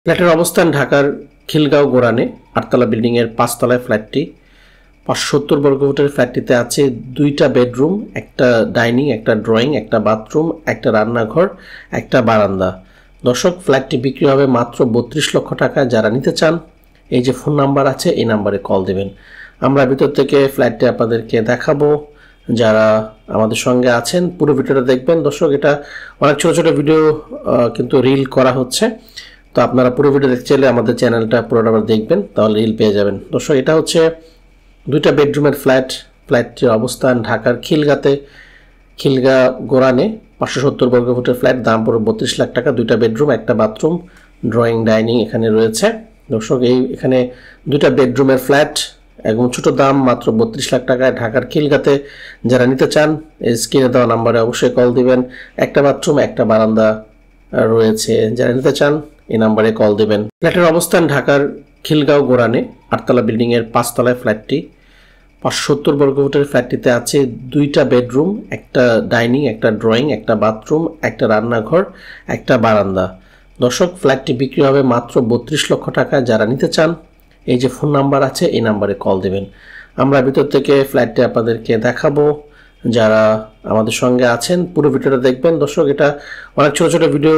ফ্ল্যাটের অবস্থান ঢাকার খিলগাঁও গোরানে 8তলা বিল্ডিংয়ের 5তলায় ফ্ল্যাটটি। 570 বর্গফুটের ফ্ল্যাটটিতে আছে 2টা বেডরুম, একটা ডাইনিং, একটা ড্রয়িং, একটা বাথরুম, একটা রান্নাঘর, একটা বারান্দা। দর্শক, ফ্ল্যাটটি বিক্রি হবে মাত্র 32 লক্ষ টাকা। যারা নিতে চান, এই যে ফোন নাম্বার আছে, এই নাম্বারে কল দেবেন। আমরা ভিতর থেকে ফ্ল্যাটটি আপনাদেরকে দেখাবো। যারা আমাদের সঙ্গে আছেন পুরো ভিডিওটা দেখবেন। দর্শক, এটা অনেক ছোট ছোট ভিডিও কিন্তু রিল করা হচ্ছে, তো আপনারা পুরো ভিডিও দেখতে চাইলে আমাদের চ্যানেলটা পুরোটা দেখবেন, তাহলে রিল পেয়ে যাবেন। দর্শক, এটা হচ্ছে 2টা বেডরুমের ফ্ল্যাট। ফ্ল্যাটটির অবস্থান ঢাকার খিলগাঁতে, খিলগাঁ গোরানে 570 বর্গফুটের ফ্ল্যাট। দাম পড়বে 32 লাখ টাকা। 2টা বেডরুম, একটা বাথরুম, ড্রয়িং, ডাইনিং এখানে রয়েছে। দর্শক, এখানে 2টা বেডরুমের ফ্ল্যাট এবং ছোট দাম মাত্র 32 লাখ টাকায় ঢাকার খিলগাঁতে। যারা নিতে চান, স্ক্রিনে দেওয়া নাম্বারে অবশ্যই কল দিবেন। একটা বাথরুম, একটা বারান্দা রয়েছে। যারা নিতে চান, এই নাম্বারে কল দেবেন। ফ্ল্যাটের অবস্থান ঢাকার খিলগাঁও গোরানে 8তলা বিল্ডিংয়ের 5তলায় ফ্ল্যাটটি। 570 বর্গফুটের ফ্ল্যাটটিতে আছে 2টা বেডরুম, একটা ডাইনিং, একটা ড্রয়িং, একটা বাথরুম, একটা রান্নাঘর, একটা বারান্দা। দর্শক, ফ্ল্যাটটি বিক্রি হবে মাত্র 32 লক্ষ টাকা। যারা নিতে চান, এই যে ফোন নাম্বার আছে, এই নাম্বারে কল দেবেন। আমরা ভিতর থেকে ফ্ল্যাটটি আপনাদেরকে দেখাবো। যারা আমাদের সঙ্গে আছেন পুরো ভিডিওটা দেখবেন। দর্শক, এটা অনেক ছোট ছোট ভিডিও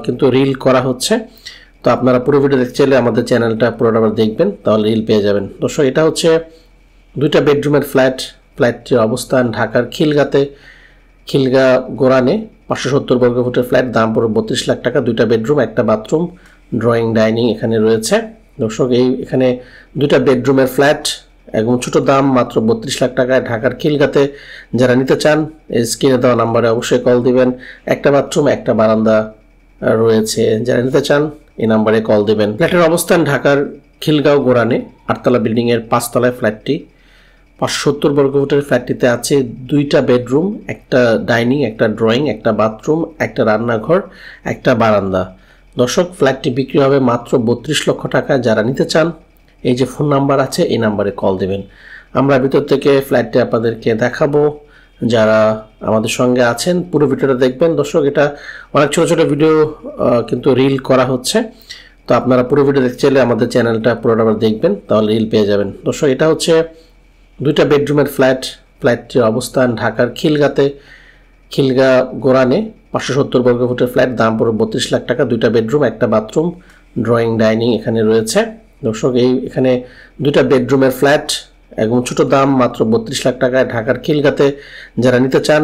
কিন্তু রিল করা হচ্ছে, তো আপনারা পুরো ভিডিও দেখতে চাইলে আমাদের চ্যানেলটা পুরোটা দেখবেন, তাহলে রিল পেয়ে যাবেন। দর্শক, এটা হচ্ছে 2টা বেডরুমের ফ্ল্যাট। ফ্ল্যাটটির অবস্থান ঢাকার খিলগাঁতে, খিলগাঁ গোরানে 570 বর্গফুটের ফ্ল্যাট। দাম পড়বে 32 লাখ টাকা। 2টা বেডরুম, একটা বাথরুম, ড্রয়িং, ডাইনিং এখানে রয়েছে। দর্শক, এখানে 2টা বেডরুমের ফ্ল্যাট এবং ছোট দাম মাত্র 32 লাখ টাকায় ঢাকার খিলগাঁতে। যারা নিতে চান, স্ক্রিনে দেওয়া নাম্বারে অবশ্যই কল দিবেন। একটা বাথরুম, একটা বারান্দা রয়েছে। যারা নিতে চান, এই নাম্বারে কল দেবেন। ফ্ল্যাটের অবস্থান ঢাকার খিলগাঁও গোরানে 8তলা বিল্ডিংয়ের 5তলায় ফ্ল্যাটটি। 570 বর্গফুটের ফ্ল্যাটটিতে আছে 2টা বেডরুম, একটা ডাইনিং, একটা ড্রয়িং, একটা বাথরুম, একটা রান্নাঘর, একটা বারান্দা। দর্শক, ফ্ল্যাটটি বিক্রি হবে মাত্র 32 লক্ষ টাকা। যারা নিতে চান, এই যে ফোন নাম্বার আছে, এই নাম্বারে কল দেবেন। আমরা ভিতর থেকে ফ্ল্যাটটি আপনাদেরকে দেখাবো। যারা আমাদের সঙ্গে আছেন পুরো ভিডিওটা দেখবেন। দর্শক, এটা অনেক ছোট ছোট ভিডিও কিন্তু রিল করা হচ্ছে, তো আপনারা পুরো ভিডিও দেখতে চাইলে আমাদের চ্যানেলটা পুরোটা দেখবেন, তাহলে রিল পেয়ে যাবেন। দর্শক, এটা হচ্ছে 2টা বেডরুমের ফ্ল্যাট। ফ্ল্যাটটির অবস্থান ঢাকার খিলগাঁতে, খিলগাঁ গোরানে 570 বর্গফুটের ফ্ল্যাট। দাম পড়বে 32 লাখ টাকা। 2টা বেডরুম, একটা বাথরুম, ড্রয়িং, ডাইনিং এখানে রয়েছে। দর্শক, এখানে 2টা বেডরুমের ফ্ল্যাট এবং ছোট দাম মাত্র 32 লাখ টাকায় ঢাকার খিলগাঁতে। যারা নিতে চান,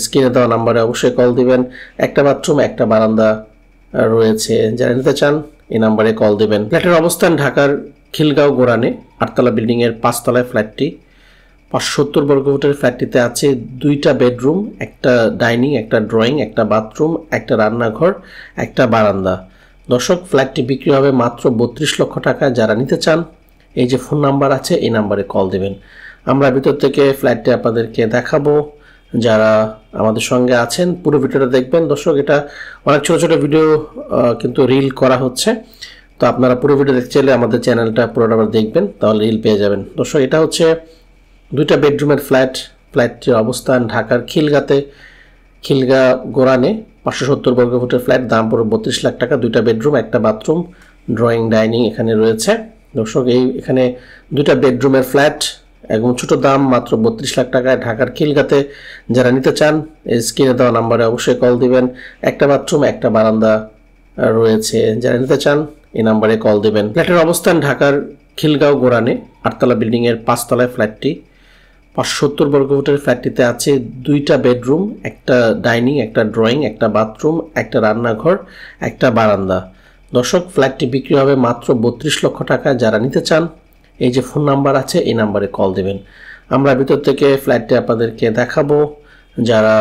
স্ক্রিনে দেওয়া নাম্বারে অবশ্যই কল দিবেন। একটা বাথরুম, একটা বারান্দা রয়েছে। যারা নিতে চান, এই নাম্বারে কল দেবেন। ফ্ল্যাটের অবস্থান ঢাকার খিলগাঁও গোরানে 8তলা বিল্ডিংয়ের 5তলায় ফ্ল্যাটটি। 570 বর্গফুটের ফ্ল্যাটটিতে আছে 2টা বেডরুম, একটা ডাইনিং, একটা ড্রয়িং, একটা বাথরুম, একটা রান্নাঘর, একটা বারান্দা। দর্শক, ফ্ল্যাটটি বিক্রি হবে মাত্র 32 লক্ষ টাকা। যারা নিতে চান, এই যে ফোন নাম্বার আছে, এই নাম্বারে কল দেবেন। আমরা ভিতর থেকে ফ্ল্যাটটি আপনাদেরকে দেখাবো। যারা আমাদের সঙ্গে আছেন পুরো ভিডিওটা দেখবেন। দর্শক, এটা অনেক ছোট ছোট ভিডিও কিন্তু রিল করা হচ্ছে, তো আপনারা পুরো ভিডিও দেখতে চাইলে আমাদের চ্যানেলটা পুরোটা দেখবেন, তাহলে রিল পেয়ে যাবেন। দর্শক, এটা হচ্ছে 2টা বেডরুমের ফ্ল্যাট। ফ্ল্যাটটির অবস্থান ঢাকার খিলগাঁতে, খিলগাঁ গোরানে 570 বর্গফুটের ফ্ল্যাট। দাম পড়বে 32 লাখ টাকা। 2টা বেডরুম, একটা বাথরুম, ড্রয়িং, ডাইনিং এখানে রয়েছে। দর্শক, এখানে 2টা বেডরুমের ফ্ল্যাট এবং ছোট দাম মাত্র 32 লাখ টাকায় ঢাকার খিলগাঁতে। যারা নিতে চান, স্ক্রিনে দেওয়া নাম্বারে অবশ্যই কল দিবেন। একটা বাথরুম, একটা বারান্দা রয়েছে। যারা নিতে চান, এই নাম্বারে কল দেবেন। ফ্ল্যাটের অবস্থান ঢাকার খিলগাঁও গোরানে 8তলা বিল্ডিংয়ের 5তলায় ফ্ল্যাটটি। 570 বর্গফুটের ফ্ল্যাটটিতে আছে 2টা বেডরুম, একটা ডাইনিং, একটা ড্রয়িং, একটা বাথরুম, একটা রান্নাঘর, একটা বারান্দা। দর্শক, ফ্ল্যাটটি বিক্রি হবে মাত্র 32 লক্ষ টাকা। যারা নিতে চান, এই যে ফোন নাম্বার আছে, এই নাম্বারে কল দেবেন। আমরা ভিতর থেকে ফ্ল্যাটটি আপনাদেরকে দেখাবো। যারা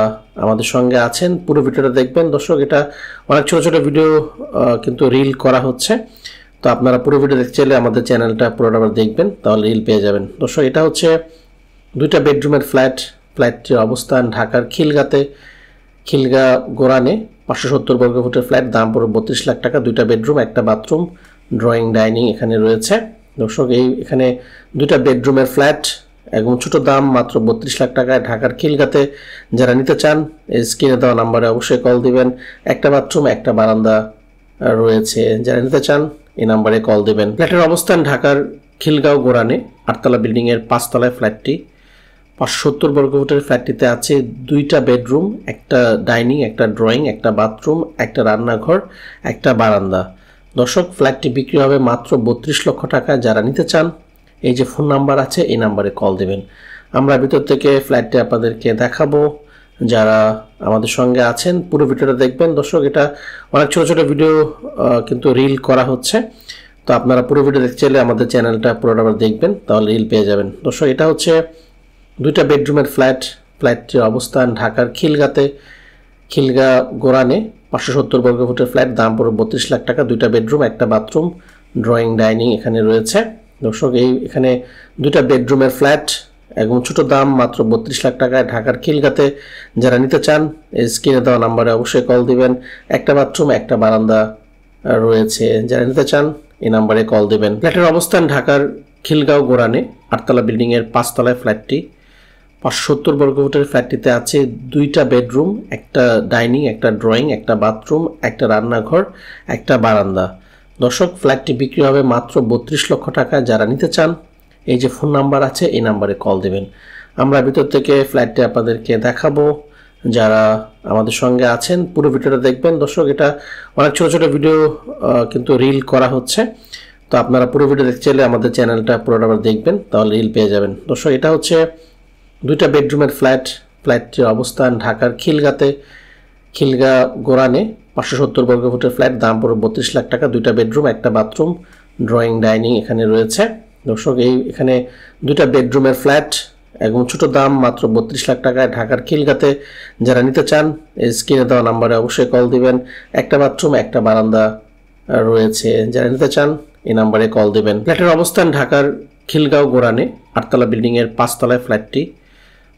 আমাদের সঙ্গে আছেন পুরো ভিডিওটা দেখবেন। দর্শক, এটা অনেক ছোট ছোট ভিডিও কিন্তু রিল করা হচ্ছে, তো আপনারা পুরো ভিডিও দেখতে চাইলে আমাদের চ্যানেলটা পুরোটা দেখবেন, তাহলে রিল পেয়ে যাবেন। দর্শক, এটা হচ্ছে 2টা বেডরুমের ফ্ল্যাট। ফ্ল্যাটটির অবস্থান ঢাকার খিলগাঁতে, খিলগাঁ গোরানে 570 বর্গফুটের ফ্ল্যাট। দাম পড়বে 32 লাখ টাকা। 2টা বেডরুম, একটা বাথরুম, ড্রয়িং, ডাইনিং এখানে রয়েছে। দর্শক, এখানে 2টা বেডরুমের ফ্ল্যাট এবং ছোট দাম মাত্র 32 লাখ টাকায় ঢাকার খিলগাঁতে। যারা নিতে চান, স্ক্রিনে দেওয়া নাম্বারে অবশ্যই কল দিবেন। একটা বাথরুম, একটা বারান্দা রয়েছে, যারা নিতে চান এই নাম্বারে কল দেবেন। ফ্ল্যাটের অবস্থান ঢাকার খিলগাঁও গোরানে 8তলা বিল্ডিং এর 5তলায় ফ্ল্যাটটি। 570 বর্গফুটের ফ্ল্যাটটিতে আছে 2টা বেডরুম, একটা ডাইনিং, একটা ড্রয়িং, একটা বাথরুম, একটা রান্নাঘর, একটা বারান্দা। দর্শক, ফ্ল্যাটটি বিক্রি হবে মাত্র 32 লক্ষ টাকা। যারা নিতে চান এই যে ফোন নাম্বার আছে এই নাম্বারে কল দেবেন। আমরা ভিতর থেকে ফ্ল্যাটটি আপনাদেরকে দেখাবো। যারা আমাদের সঙ্গে আছেন পুরো ভিডিওটা দেখবেন। দর্শক, এটা অনেক ছোট ছোট ভিডিও কিন্তু রিল করা হচ্ছে, তো আপনারা পুরো ভিডিও দেখতে চাইলে আমাদের চ্যানেলটা পুরোটা দেখবেন, তাহলে রিল পেয়ে যাবেন। দর্শক, এটা হচ্ছে 2টা বেডরুমের ফ্ল্যাটটির অবস্থান ঢাকার খিলগাঁ গোরানে 570 বর্গফুটের ফ্ল্যাট, দাম পড়বে 32 লাখ টাকা। 2টা বেডরুম, একটা বাথরুম, ড্রয়িং, ডাইনিং এখানে রয়েছে। দর্শক, এখানে 2টা বেডরুমের ফ্ল্যাট এবং ছোট দাম মাত্র 32 লাখ টাকায় ঢাকার খিলগাঁতে। যারা নিতে চান স্ক্রিনে দেওয়া নাম্বারে অবশ্যই কল দিবেন। একটা বাথরুম, একটা বারান্দা রয়েছে, যারা নিতে চান এই নাম্বারে কল দিবেন। ফ্ল্যাটের অবস্থান ঢাকার খিলগাঁও গোরানে 8তলা বিল্ডিং এর 5তলায় ফ্ল্যাটটি। 570 বর্গফুটের ফ্ল্যাটটিতে আছে 2টা বেডরুম, একটা ডাইনিং, একটা ড্রয়িং, একটা বাথরুম, একটা রান্নাঘর, একটা বারান্দা। দর্শক, ফ্ল্যাটটি বিক্রি হবে মাত্র 32 লক্ষ টাকা। যারা নিতে চান এই যে ফোন নাম্বার আছে এই নাম্বারে কল দেবেন। আমরা ভিতর থেকে ফ্ল্যাটটি আপনাদেরকে দেখাবো। যারা আমাদের সঙ্গে আছেন পুরো ভিডিওটা দেখবেন। দর্শক, এটা অনেক ছোট ছোট ভিডিও কিন্তু রিল করা হচ্ছে, তো আপনারা পুরো ভিডিও দেখতে চাইলে আমাদের চ্যানেলটা পুরোটা দেখবেন, তাহলে রিল পেয়ে যাবেন। দর্শক, এটা হচ্ছে 2টা বেডরুমের ফ্ল্যাটটির অবস্থান ঢাকার খিলগাঁ গোরানে 570 বর্গফুটের ফ্ল্যাট, দাম পড়বে 32 লাখ টাকা। 2টা বেডরুম, একটা বাথরুম, ড্রয়িং, ডাইনিং এখানে রয়েছে। দর্শক, এখানে 2টা বেডরুমের ফ্ল্যাট এবং ছোট দাম মাত্র 32 লাখ টাকায় ঢাকার খিলগাঁতে। যারা নিতে চান স্ক্রিনে দেওয়া নাম্বারে অবশ্যই কল দিবেন। একটা বাথরুম, একটা বারান্দা রয়েছে, যারা নিতে চান এই নাম্বারে কল দিবেন। ফ্ল্যাটের অবস্থান ঢাকার খিলগাঁও গোরানে 8তলা বিল্ডিং এর 5তলায় ফ্ল্যাটটি।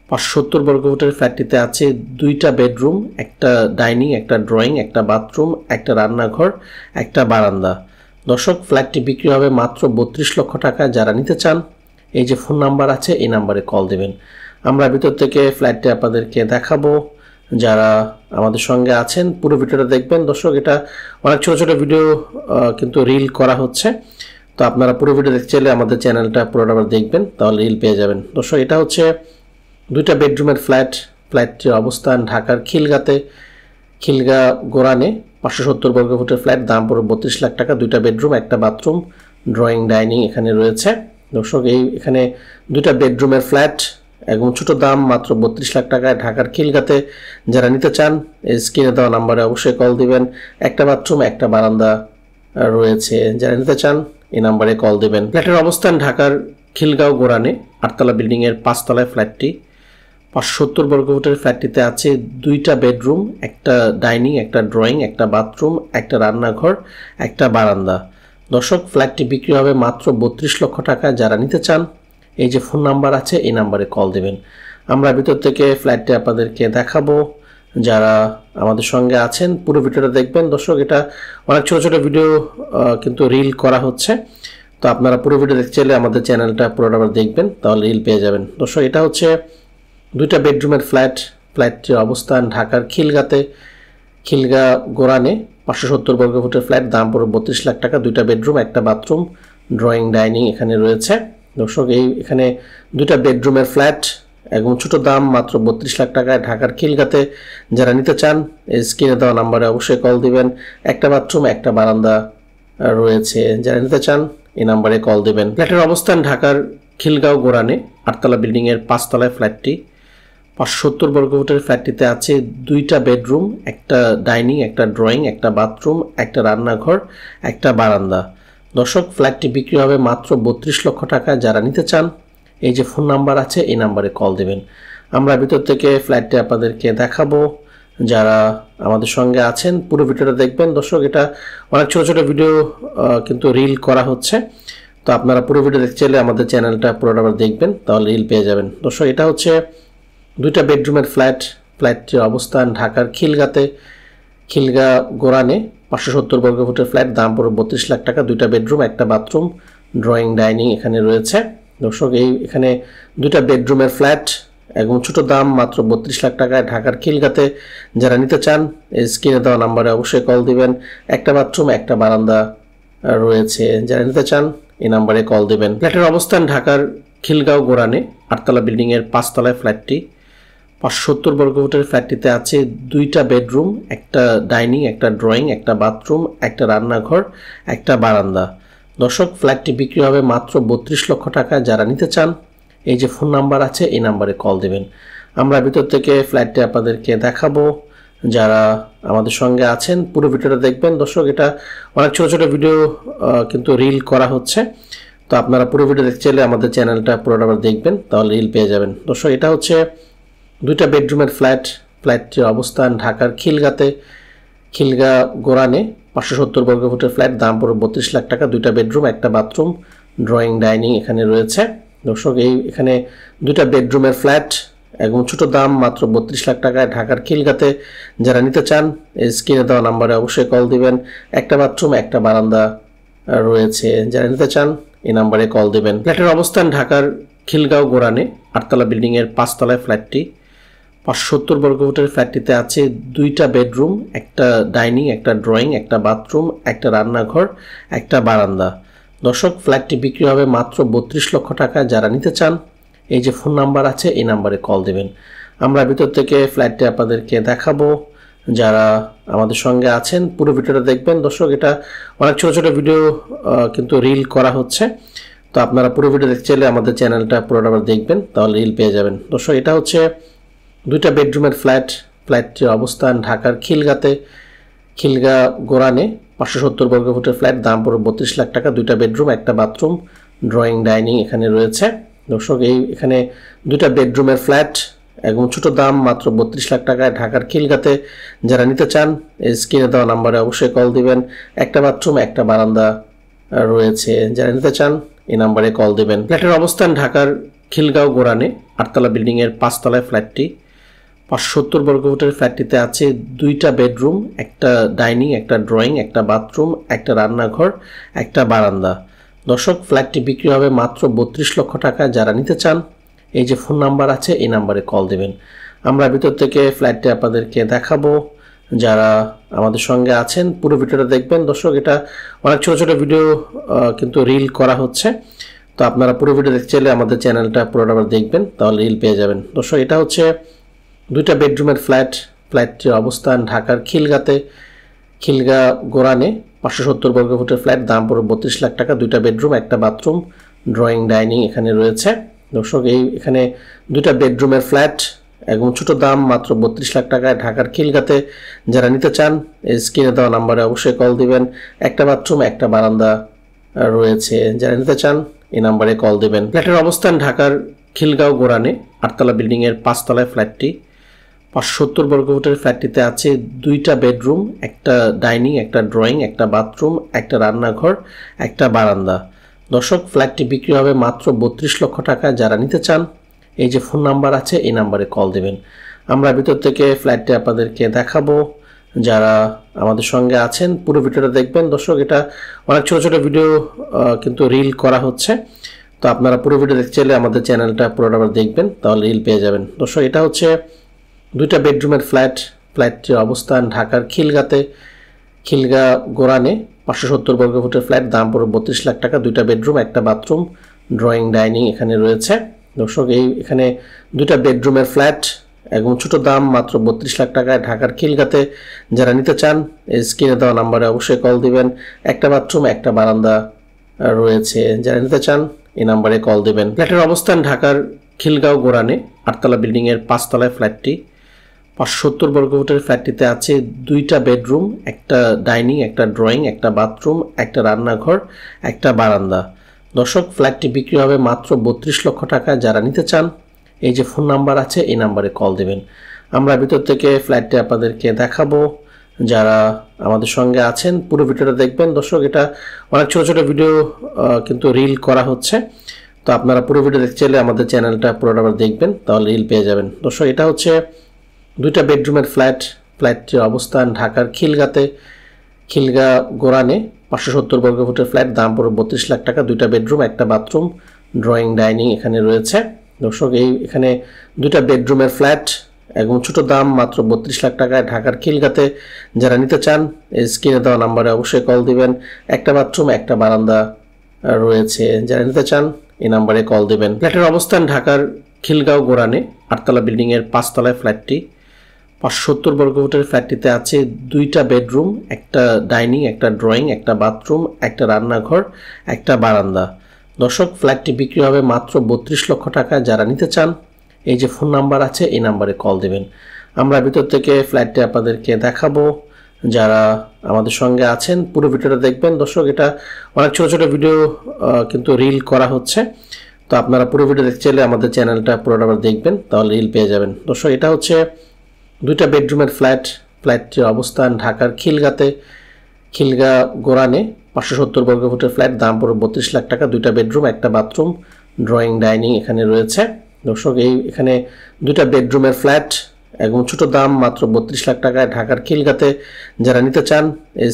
570 বর্গফুটের ফ্ল্যাটটিতে আছে 2টা বেডরুম, একটা ডাইনিং, একটা ড্রয়িং, একটা বাথরুম, একটা রান্নাঘর, একটা বারান্দা। দর্শক, ফ্ল্যাটটি বিক্রি হবে মাত্র 32 লক্ষ টাকা। যারা নিতে চান এই যে ফোন নাম্বার আছে এই নাম্বারে কল দেবেন। আমরা ভিতর থেকে ফ্ল্যাটটি আপনাদেরকে দেখাবো। যারা আমাদের সঙ্গে আছেন পুরো ভিডিওটা দেখবেন। দর্শক, এটা অনেক ছোট ছোট ভিডিও কিন্তু রিল করা হচ্ছে, তো আপনারা পুরো ভিডিও দেখতে চাইলে আমাদের চ্যানেলটা পুরোটা দেখবেন, তাহলে রিল পেয়ে যাবেন। দর্শক, এটা হচ্ছে 2টা বেডরুমের ফ্ল্যাটটির অবস্থান ঢাকার খিলগাঁ গোরানে 570 বর্গফুটের ফ্ল্যাট, দাম পড়বে 32 লাখ টাকা। 2টা বেডরুম, একটা বাথরুম, ড্রয়িং, ডাইনিং এখানে রয়েছে। দর্শক, এখানে 2টা বেডরুমের ফ্ল্যাট এবং ছোট দাম মাত্র 32 লাখ টাকায় ঢাকার খিলগাঁতে। যারা নিতে চান স্ক্রিনে দেওয়া নাম্বারে অবশ্যই কল দিবেন। একটা বাথরুম, একটা বারান্দা রয়েছে, যারা নিতে চান এই নাম্বারে কল দিবেন। ফ্ল্যাটের অবস্থান ঢাকার খিলগাঁও গোরানে 8তলা বিল্ডিং এর 5তলায় ফ্ল্যাটটি। 570 বর্গফুটের ফ্ল্যাটটিতে আছে 2টা বেডরুম, একটা ডাইনিং, একটা ড্রয়িং, একটা বাথরুম, একটা রান্নাঘর, একটা বারান্দা। দর্শক, ফ্ল্যাটটি বিক্রি হবে মাত্র 32 লক্ষ টাকা। যারা নিতে চান এই যে ফোন নাম্বার আছে এই নাম্বারে কল দেবেন। আমরা ভিতর থেকে ফ্ল্যাটটি আপনাদেরকে দেখাবো। যারা আমাদের সঙ্গে আছেন পুরো ভিডিওটা দেখবেন। দর্শক, এটা অনেক ছোট ছোট ভিডিও কিন্তু রিল করা হচ্ছে, তো আপনারা পুরো ভিডিও দেখতে চাইলে আমাদের চ্যানেলটা পুরোটা দেখবেন, তাহলে রিল পেয়ে যাবেন। দর্শক, এটা হচ্ছে 2টা বেডরুমের ফ্ল্যাটটির অবস্থান ঢাকার খিলগাঁ গোরানে 570 বর্গফুটের ফ্ল্যাট, দাম পড়বে 32 লাখ টাকা। 2টা বেডরুম, একটা বাথরুম, ড্রয়িং, ডাইনিং এখানে রয়েছে। দর্শক, এখানে 2টা বেডরুমের ফ্ল্যাট এবং ছোট দাম মাত্র 32 লাখ টাকায় ঢাকার খিলগাঁতে। যারা নিতে চান স্ক্রিনে দেওয়া নাম্বারে অবশ্যই কল দিবেন। একটা বাথরুম, একটা বারান্দা রয়েছে, যারা নিতে চান এই নাম্বারে কল দিবেন। ফ্ল্যাটের অবস্থান ঢাকার খিলগাঁও গোরানে 8তলা বিল্ডিং এর 5তলায় ফ্ল্যাটটি। 570 বর্গফুটের ফ্ল্যাটটিতে আছে 2টা বেডরুম, একটা ডাইনিং, একটা ড্রয়িং, একটা বাথরুম, একটা রান্নাঘর, একটা বারান্দা। দর্শক, ফ্ল্যাটটি বিক্রি হবে মাত্র 32 লক্ষ টাকা। যারা নিতে চান এই যে ফোন নাম্বার আছে এই নাম্বারে কল দেবেন। আমরা ভিতর থেকে ফ্ল্যাটটি আপনাদেরকে দেখাবো। যারা আমাদের সঙ্গে আছেন পুরো ভিডিওটা দেখবেন। দর্শক, এটা অনেক ছোট ছোট ভিডিও কিন্তু রিল করা হচ্ছে, তো আপনারা পুরো ভিডিও দেখতে চাইলে আমাদের চ্যানেলটা পুরোটা দেখবেন, তাহলে রিল পেয়ে যাবেন। দর্শক, এটা হচ্ছে 2টা বেডরুমের ফ্ল্যাটটির অবস্থান ঢাকার খিলগাঁ গোরানে 570 বর্গফুটের ফ্ল্যাট, দাম পড়বে 32 লাখ টাকা। 2টা বেডরুম, একটা বাথরুম, ড্রয়িং, ডাইনিং এখানে রয়েছে। দর্শক, এখানে 2টা বেডরুমের ফ্ল্যাট এবং ছোট দাম মাত্র 32 লাখ টাকায় ঢাকার খিলগাতে। যারা নিতে চান স্ক্রিনে দেওয়া নাম্বারে অবশ্যই কল দিবেন। একটা বাথরুম একটা বারান্দা রয়েছে। যারা নিতে চান এই নাম্বারে কল দিবেন। ফ্ল্যাটের অবস্থান ঢাকার খিলগাঁও গোরানে 8তলা বিল্ডিং এর 5তলায় ফ্ল্যাটটি। 570 বর্গফুটের ফ্ল্যাটটিতে আছে 2টা বেডরুম, একটা ডাইনিং, একটা ড্রয়িং, একটা বাথরুম, একটা রান্নাঘর, একটা বারান্দা। দর্শক, ফ্ল্যাটটি বিক্রি হবে মাত্র 32 লক্ষ টাকা। যারা নিতে চান এই যে ফোন নাম্বার আছে এই নাম্বারে কল দেবেন। আমরা ভিতর থেকে ফ্ল্যাটটি আপনাদেরকে দেখাবো। যারা আমাদের সঙ্গে আছেন পুরো ভিডিওটা দেখবেন। দর্শক, এটা অনেক ছোট ছোট ভিডিও কিন্তু রিল করা হচ্ছে, তো আপনারা পুরো ভিডিও দেখতে চাইলে আমাদের চ্যানেলটা পুরোটা দেখবেন, তাহলে রিল পেয়ে যাবেন। দর্শক, এটা হচ্ছে 2টা বেডরুমের ফ্ল্যাটটির অবস্থান ঢাকার খিলগাঁও গোরানে 570 বর্গফুটের ফ্ল্যাট। দাম পড়বে 32 লাখ টাকা। 2টা বেডরুম, একটা বাথরুম, ড্রয়িং, ডাইনিং এখানে রয়েছে। দর্শক, এখানে 2টা বেডরুমের ফ্ল্যাট এবং ছোট দাম মাত্র 32 লাখ টাকায় ঢাকার খিলগাঁতে। যারা নিতে চান স্ক্রিনে দেওয়া নাম্বারে অবশ্যই কল দিবেন। একটা বাথরুম একটা বারান্দা রয়েছে। যারা নিতে চান এই নাম্বারে কল দিবেন। ফ্ল্যাটের অবস্থান ঢাকার খিলগাঁও গোরানে 8তলা বিল্ডিং এর 5তলায় ফ্ল্যাটটি। 570 বর্গফুটের ফ্ল্যাটটিতে আছে 2টা বেডরুম, একটা ডাইনিং, একটা ড্রয়িং, একটা বাথরুম, একটা রান্নাঘর, একটা বারান্দা। দর্শক, ফ্ল্যাটটি বিক্রি হবে মাত্র 32 লক্ষ টাকা। যারা নিতে চান এই যে ফোন নাম্বার আছে এই নাম্বারে কল দেবেন। আমরা ভিতর থেকে ফ্ল্যাটটি আপনাদেরকে দেখাবো। যারা আমাদের সঙ্গে আছেন পুরো ভিডিওটা দেখবেন। দর্শক, এটা অনেক ছোট ছোট ভিডিও কিন্তু রিল করা হচ্ছে, তো আপনারা পুরো ভিডিও দেখতে চাইলে আমাদের চ্যানেলটা পুরোটা দেখবেন, তাহলে রিল পেয়ে যাবেন। দর্শক, এটা হচ্ছে 2টা বেডরুমের ফ্ল্যাটটির অবস্থান ঢাকার খিলগাঁও গোরানে 570 বর্গফুটের ফ্ল্যাট। দাম পড়বে 32 লাখ টাকা। 2টা বেডরুম, একটা বাথরুম, ড্রয়িং, ডাইনিং এখানে রয়েছে। দর্শক, এখানে 2টা বেডরুমের ফ্ল্যাট এবং ছোট দাম মাত্র 32 লাখ টাকায় ঢাকার খিলগাঁতে। যারা নিতে চান স্ক্রিনে দেওয়া নাম্বারে অবশ্যই কল দিবেন। একটা বাথরুম একটা বারান্দা রয়েছে। যারা নিতে চান এই নাম্বারে কল দিবেন। ফ্ল্যাটের অবস্থান ঢাকার খিলগাঁও গোরানে 8তলা বিল্ডিং এর 5তলায় ফ্ল্যাটটি। 570 বর্গফুটের ফ্ল্যাটটিতে আছে 2টা বেডরুম, একটা ডাইনিং, একটা ড্রয়িং, একটা বাথরুম, একটা রান্নাঘর, একটা বারান্দা। দর্শক, ফ্ল্যাটটি বিক্রি হবে মাত্র 32 লক্ষ টাকা। যারা নিতে চান এই যে ফোন নাম্বার আছে এই নাম্বারে কল দেবেন। আমরা ভিতর থেকে ফ্ল্যাটটি আপনাদেরকে দেখাবো। যারা আমাদের সঙ্গে আছেন পুরো ভিডিওটা দেখবেন। দর্শক, এটা অনেক ছোট ছোট ভিডিও কিন্তু রিল করা হচ্ছে, তো আপনারা পুরো ভিডিও দেখতে চাইলে আমাদের চ্যানেলটা পুরোটা দেখবেন, তাহলে রিল পেয়ে যাবেন। দর্শক, এটা হচ্ছে 2টা বেডরুমের ফ্ল্যাটটির অবস্থান ঢাকার খিলগাঁও গোরানে 570 বর্গফুটের ফ্ল্যাট। দাম পড়বে 32 লাখ টাকা। 2টা বেডরুম, একটা বাথরুম, ড্রয়িং, ডাইনিং এখানে রয়েছে। দর্শক, এখানে 2টা বেডরুমের ফ্ল্যাট এবং ছোট দাম মাত্র 32 লাখ টাকায় ঢাকার খিলগাঁতে। যারা নিতে চান স্ক্রিনে দেওয়া নাম্বারে অবশ্যই কল দিবেন। একটা বাথরুম একটা বারান্দা রয়েছে। যারা নিতে চান এই নাম্বারে কল দিবেন। ফ্ল্যাটের অবস্থান ঢাকার খিলগাঁও গোরানে 8তলা বিল্ডিং এর 5তলায় ফ্ল্যাটটি। 570 বর্গফুটের ফ্ল্যাটটিতে আছে 2টা বেডরুম, একটা ডাইনিং, একটা ড্রয়িং, একটা বাথরুম, একটা রান্নাঘর, একটা বারান্দা। দর্শক, ফ্ল্যাটটি বিক্রি হবে মাত্র 32 লক্ষ টাকা। যারা নিতে চান এই যে ফোন নাম্বার আছে এই নাম্বারে কল দেবেন। আমরা ভিতর থেকে ফ্ল্যাটটি আপনাদেরকে দেখাবো। যারা আমাদের সঙ্গে আছেন পুরো ভিডিওটা দেখবেন। দর্শক, এটা অনেক ছোট ছোট ভিডিও কিন্তু রিল করা হচ্ছে, তো আপনারা পুরো ভিডিও দেখতে চাইলে আমাদের চ্যানেলটা পুরোটা দেখবেন, তাহলে রিল পেয়ে যাবেন। দর্শক, এটা হচ্ছে 2টা বেডরুমের ফ্ল্যাটটির অবস্থান ঢাকার খিলগাঁও গোরানে 570 বর্গফুটের ফ্ল্যাট। দাম পড়বে 32 লাখ টাকা। 2টা বেডরুম, একটা বাথরুম, ড্রয়িং, ডাইনিং এখানে রয়েছে। দর্শক, এখানে 2টা বেডরুমের ফ্ল্যাট এবং ছোট দাম মাত্র 32 লাখ টাকায় ঢাকার খিলগাঁতে। যারা নিতে চান স্ক্রিনে দেওয়া নাম্বারে অবশ্যই কল দিবেন। একটা বাথরুম একটা বারান্দা রয়েছে। যারা নিতে চান এই নাম্বারে কল দিবেন। ফ্ল্যাটের অবস্থান ঢাকার খিলগাঁও গোরানে 8তলা বিল্ডিং এর 5তলায় ফ্ল্যাটটি। 570 বর্গফুটের ফ্ল্যাটটিতে আছে 2টা বেডরুম, একটা ডাইনিং, একটা ড্রয়িং, একটা বাথরুম, একটা রান্নাঘর, একটা বারান্দা। দর্শক, ফ্ল্যাটটি বিক্রি হবে মাত্র 32 লক্ষ টাকা। যারা নিতে চান এই যে ফোন নাম্বার আছে এই নাম্বারে কল দেবেন। আমরা ভিতর থেকে ফ্ল্যাটটি আপনাদেরকে দেখাবো। যারা আমাদের সঙ্গে আছেন পুরো ভিডিওটা দেখবেন। দর্শক, এটা অনেক ছোট ছোট ভিডিও কিন্তু রিল করা হচ্ছে, তো আপনারা পুরো ভিডিও দেখতে চাইলে আমাদের চ্যানেলটা পুরোটা দেখবেন, তাহলে রিল পেয়ে যাবেন। দর্শক, এটা হচ্ছে 2টা বেডরুমের ফ্ল্যাটটির অবস্থান ঢাকার খিলগাঁও গোরানে 570 বর্গফুটের ফ্ল্যাট। দাম পড়বে 32 লাখ টাকা। 2টা বেডরুম, একটা বাথরুম, ড্রয়িং, ডাইনিং এখানে রয়েছে। দর্শক এখানে দুইটা বেডরুমের ফ্ল্যাট এবং ছোট দাম মাত্র 32 লাখ টাকায় ঢাকার খিলগাতে। যারা নিতে চান স্ক্রিনে দেওয়া নাম্বারে অবশ্যই কল দিবেন। একটা বাথরুম একটা বারান্দা রয়েছে। যারা নিতে চান এই নাম্বারে কল দিবেন। ফ্ল্যাটের অবস্থান ঢাকার খিলগাঁও গোরানে 8তলা বিল্ডিং এর 5তলায় ফ্ল্যাটটি। 570 বর্গফুটের ফ্ল্যাটটিতে আছে দুইটা বেডরুম, একটা ডাইনিং, একটা ড্রয়িং, একটা বাথরুম, একটা রান্নাঘর, একটা বারান্দা। দর্শক ফ্ল্যাটটি বিক্রি হবে মাত্র 32 লক্ষ টাকা। যারা নিতে চান এই যে ফোন নাম্বার আছে এই নাম্বারে কল দেবেন। আমরা ভিতর থেকে ফ্ল্যাটটি আপনাদেরকে দেখাবো। যারা আমাদের সঙ্গে আছেন পুরো ভিডিওটা দেখবেন। দর্শক এটা অনেক ছোট ছোট ভিডিও কিন্তু রিল করা হচ্ছে, তো আপনারা পুরো ভিডিও দেখতে চাইলে আমাদের চ্যানেলটা পুরোটা দেখবেন, তাহলে রিল পেয়ে যাবেন। দর্শক এটা হচ্ছে দুইটা বেডরুমের ফ্ল্যাটটির অবস্থান ঢাকার খিলগাঁ গোরানে 570 বর্গফুটের ফ্ল্যাট, দাম পড়বে 32 লাখ টাকা। দুইটা বেডরুম একটা বাথরুম, ড্রয়িং, ডাইনিং এখানে রয়েছে। দর্শক এখানে দুইটা বেডরুমের ফ্ল্যাট এবং ছোট দাম মাত্র 32 লাখ টাকায় ঢাকার খিলগাতে। যারা নিতে চান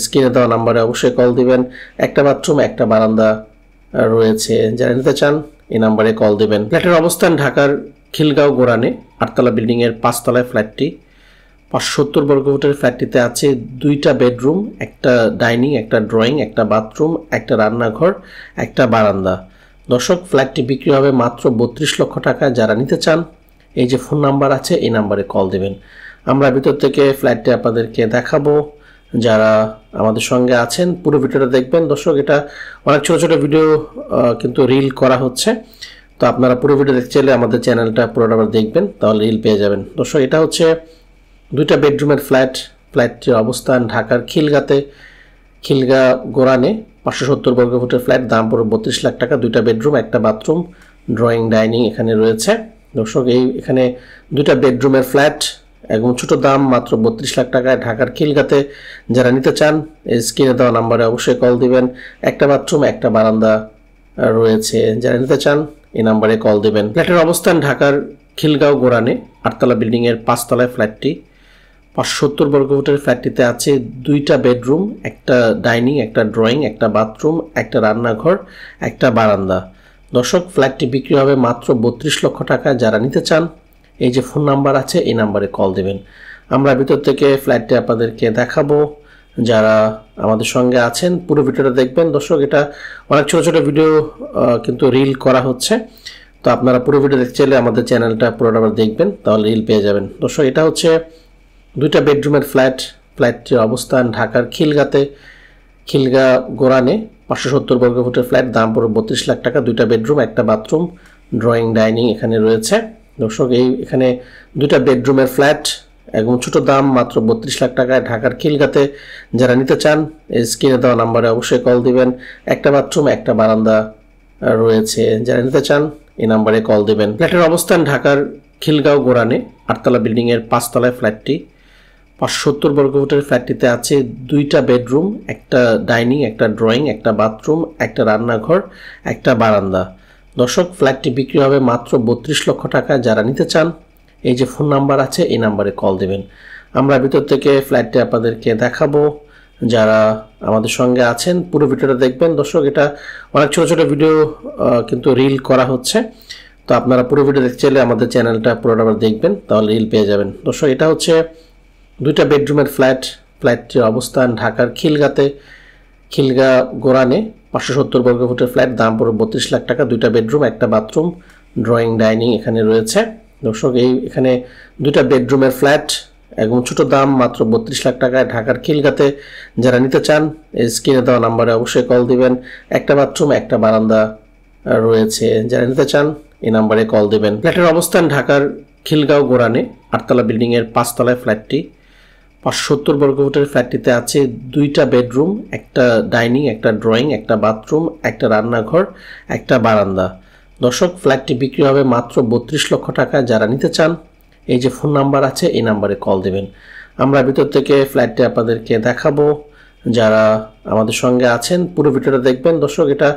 স্ক্রিনে দেওয়া নাম্বারে অবশ্যই কল দিবেন। একটা বাথরুম একটা বারান্দা রয়েছে। যারা নিতে চান এই নাম্বারে কল দিবেন। ফ্ল্যাটের অবস্থান ঢাকার খিলগাঁও গোরানে 8তলা বিল্ডিং এর 5তলায় ফ্ল্যাটটি। 570 বর্গফুটের ফ্ল্যাটটিতে আছে দুইটা বেডরুম, একটা ডাইনিং, একটা ড্রয়িং, একটা বাথরুম, একটা রান্নাঘর, একটা বারান্দা। দর্শক ফ্ল্যাটটি বিক্রি হবে মাত্র 32 লক্ষ টাকা। যারা নিতে চান এই যে ফোন নাম্বার আছে এই নাম্বারে কল দেবেন। আমরা ভিতর থেকে ফ্ল্যাটটি আপনাদেরকে দেখাবো। যারা আমাদের সঙ্গে আছেন পুরো ভিডিওটা দেখবেন। দর্শক এটা অনেক ছোট ছোট ভিডিও কিন্তু রিল করা হচ্ছে, তো আপনারা পুরো ভিডিও দেখতে চাইলে আমাদের চ্যানেলটা পুরোটা দেখবেন, তাহলে রিল পেয়ে যাবেন। দর্শক এটা হচ্ছে দুইটা বেডরুমের ফ্ল্যাটটির অবস্থান ঢাকার খিলগাঁ গোরানে 570 বর্গফুটের ফ্ল্যাট, দাম পড়বে 32 লাখ টাকা। দুইটা বেডরুম একটা বাথরুম, ড্রয়িং, ডাইনিং এখানে রয়েছে। দর্শক এখানে দুইটা বেডরুমের ফ্ল্যাট এবং ছোট দাম মাত্র 32 লাখ টাকায় ঢাকার খিলগাতে। যারা নিতে চান স্ক্রিনে দেওয়া নাম্বারে অবশ্যই কল দিবেন। একটা বাথরুম একটা বারান্দা রয়েছে। যারা নিতে চান এই নাম্বারে কল দিবেন। ফ্ল্যাটের অবস্থান ঢাকার খিলগাঁও গোরানে 8তলা বিল্ডিং এর 5তলায় ফ্ল্যাটটি। 570 বর্গফুটের ফ্ল্যাটটিতে আছে দুইটা বেডরুম, একটা ডাইনিং, একটা ড্রয়িং, একটা বাথরুম, একটা রান্নাঘর, একটা বারান্দা। দর্শক ফ্ল্যাটটি বিক্রি হবে মাত্র 32 লক্ষ টাকা। যারা নিতে চান এই যে ফোন নাম্বার আছে এই নাম্বারে কল দেবেন। আমরা ভিতর থেকে ফ্ল্যাটটি আপনাদেরকে দেখাবো। যারা আমাদের সঙ্গে আছেন পুরো ভিডিওটা দেখবেন। দর্শক এটা অনেক ছোট ছোট ভিডিও কিন্তু রিল করা হচ্ছে, তো আপনারা পুরো ভিডিও দেখতে চাইলে আমাদের চ্যানেলটা পুরোটা দেখবেন, তাহলে রিল পেয়ে যাবেন। দর্শক এটা হচ্ছে দুইটা বেডরুমের ফ্ল্যাটটির অবস্থান ঢাকার খিলগাঁ গোরানে 570 বর্গফুটের ফ্ল্যাট, দাম পড়বে 32 লাখ টাকা। দুইটা বেডরুম একটা বাথরুম, ড্রয়িং, ডাইনিং এখানে রয়েছে। দর্শক এখানে দুইটা বেডরুমের ফ্ল্যাট এবং ছোট দাম মাত্র 32 লাখ টাকায় ঢাকার খিলগাতে। যারা নিতে চান স্ক্রিনে দেওয়া নাম্বারে অবশ্যই কল দিবেন। একটা বাথরুম একটা বারান্দা রয়েছে। যারা নিতে চান এই নাম্বারে কল দিবেন। ফ্ল্যাটের অবস্থান ঢাকার খিলগাঁও গোরানে 8তলা বিল্ডিং এর 5তলায় ফ্ল্যাটটি। 570 বর্গফুটের ফ্ল্যাটটিতে আছে দুইটা বেডরুম, একটা ডাইনিং, একটা ড্রয়িং, একটা বাথরুম, একটা রান্নাঘর, একটা বারান্দা। দর্শক ফ্ল্যাটটি বিক্রি হবে মাত্র 32 লক্ষ টাকা। যারা নিতে চান এই যে ফোন নাম্বার আছে এই নাম্বারে কল দেবেন। আমরা ভিতর থেকে ফ্ল্যাটটি আপনাদেরকে দেখাবো। যারা আমাদের সঙ্গে আছেন পুরো ভিডিওটা দেখবেন। দর্শক এটা অনেক ছোট ছোট ভিডিও কিন্তু রিল করা হচ্ছে, তো আপনারা পুরো ভিডিও দেখতে চাইলে আমাদের চ্যানেলটা পুরোটা দেখবেন, তাহলে রিল পেয়ে যাবেন। দর্শক এটা হচ্ছে দুইটা বেডরুমের ফ্ল্যাটটির অবস্থান ঢাকার খিলগাঁ গোরানে 570 বর্গফুটের ফ্ল্যাট, দাম পড়বে 32 লাখ টাকা। দুইটা বেডরুম একটা বাথরুম, ড্রয়িং, ডাইনিং এখানে রয়েছে। দর্শক এখানে দুইটা বেডরুমের ফ্ল্যাট এবং ছোট দাম মাত্র 32 লাখ টাকায় ঢাকার খিলগাতে। যারা নিতে চান স্ক্রিনে দেওয়া নাম্বারে অবশ্যই কল দিবেন। একটা বাথরুম একটা বারান্দা রয়েছে। যারা নিতে চান এই নাম্বারে কল দিবেন। ফ্ল্যাটের অবস্থান ঢাকার খিলগাঁও গোরানে 8তলা বিল্ডিং এর 5তলায় ফ্ল্যাটটি। 570 বর্গফুটের ফ্ল্যাটটিতে আছে দুইটা বেডরুম, একটা ডাইনিং, একটা ড্রয়িং, একটা বাথরুম, একটা রান্নাঘর, একটা বারান্দা। দর্শক ফ্ল্যাটটি বিক্রি হবে মাত্র 32 লক্ষ টাকা। যারা নিতে চান এই যে ফোন নাম্বার আছে এই নাম্বারে কল দেবেন। আমরা ভিতর থেকে ফ্ল্যাটটি আপনাদেরকে দেখাবো। যারা আমাদের সঙ্গে আছেন পুরো ভিডিওটা দেখবেন। দর্শক এটা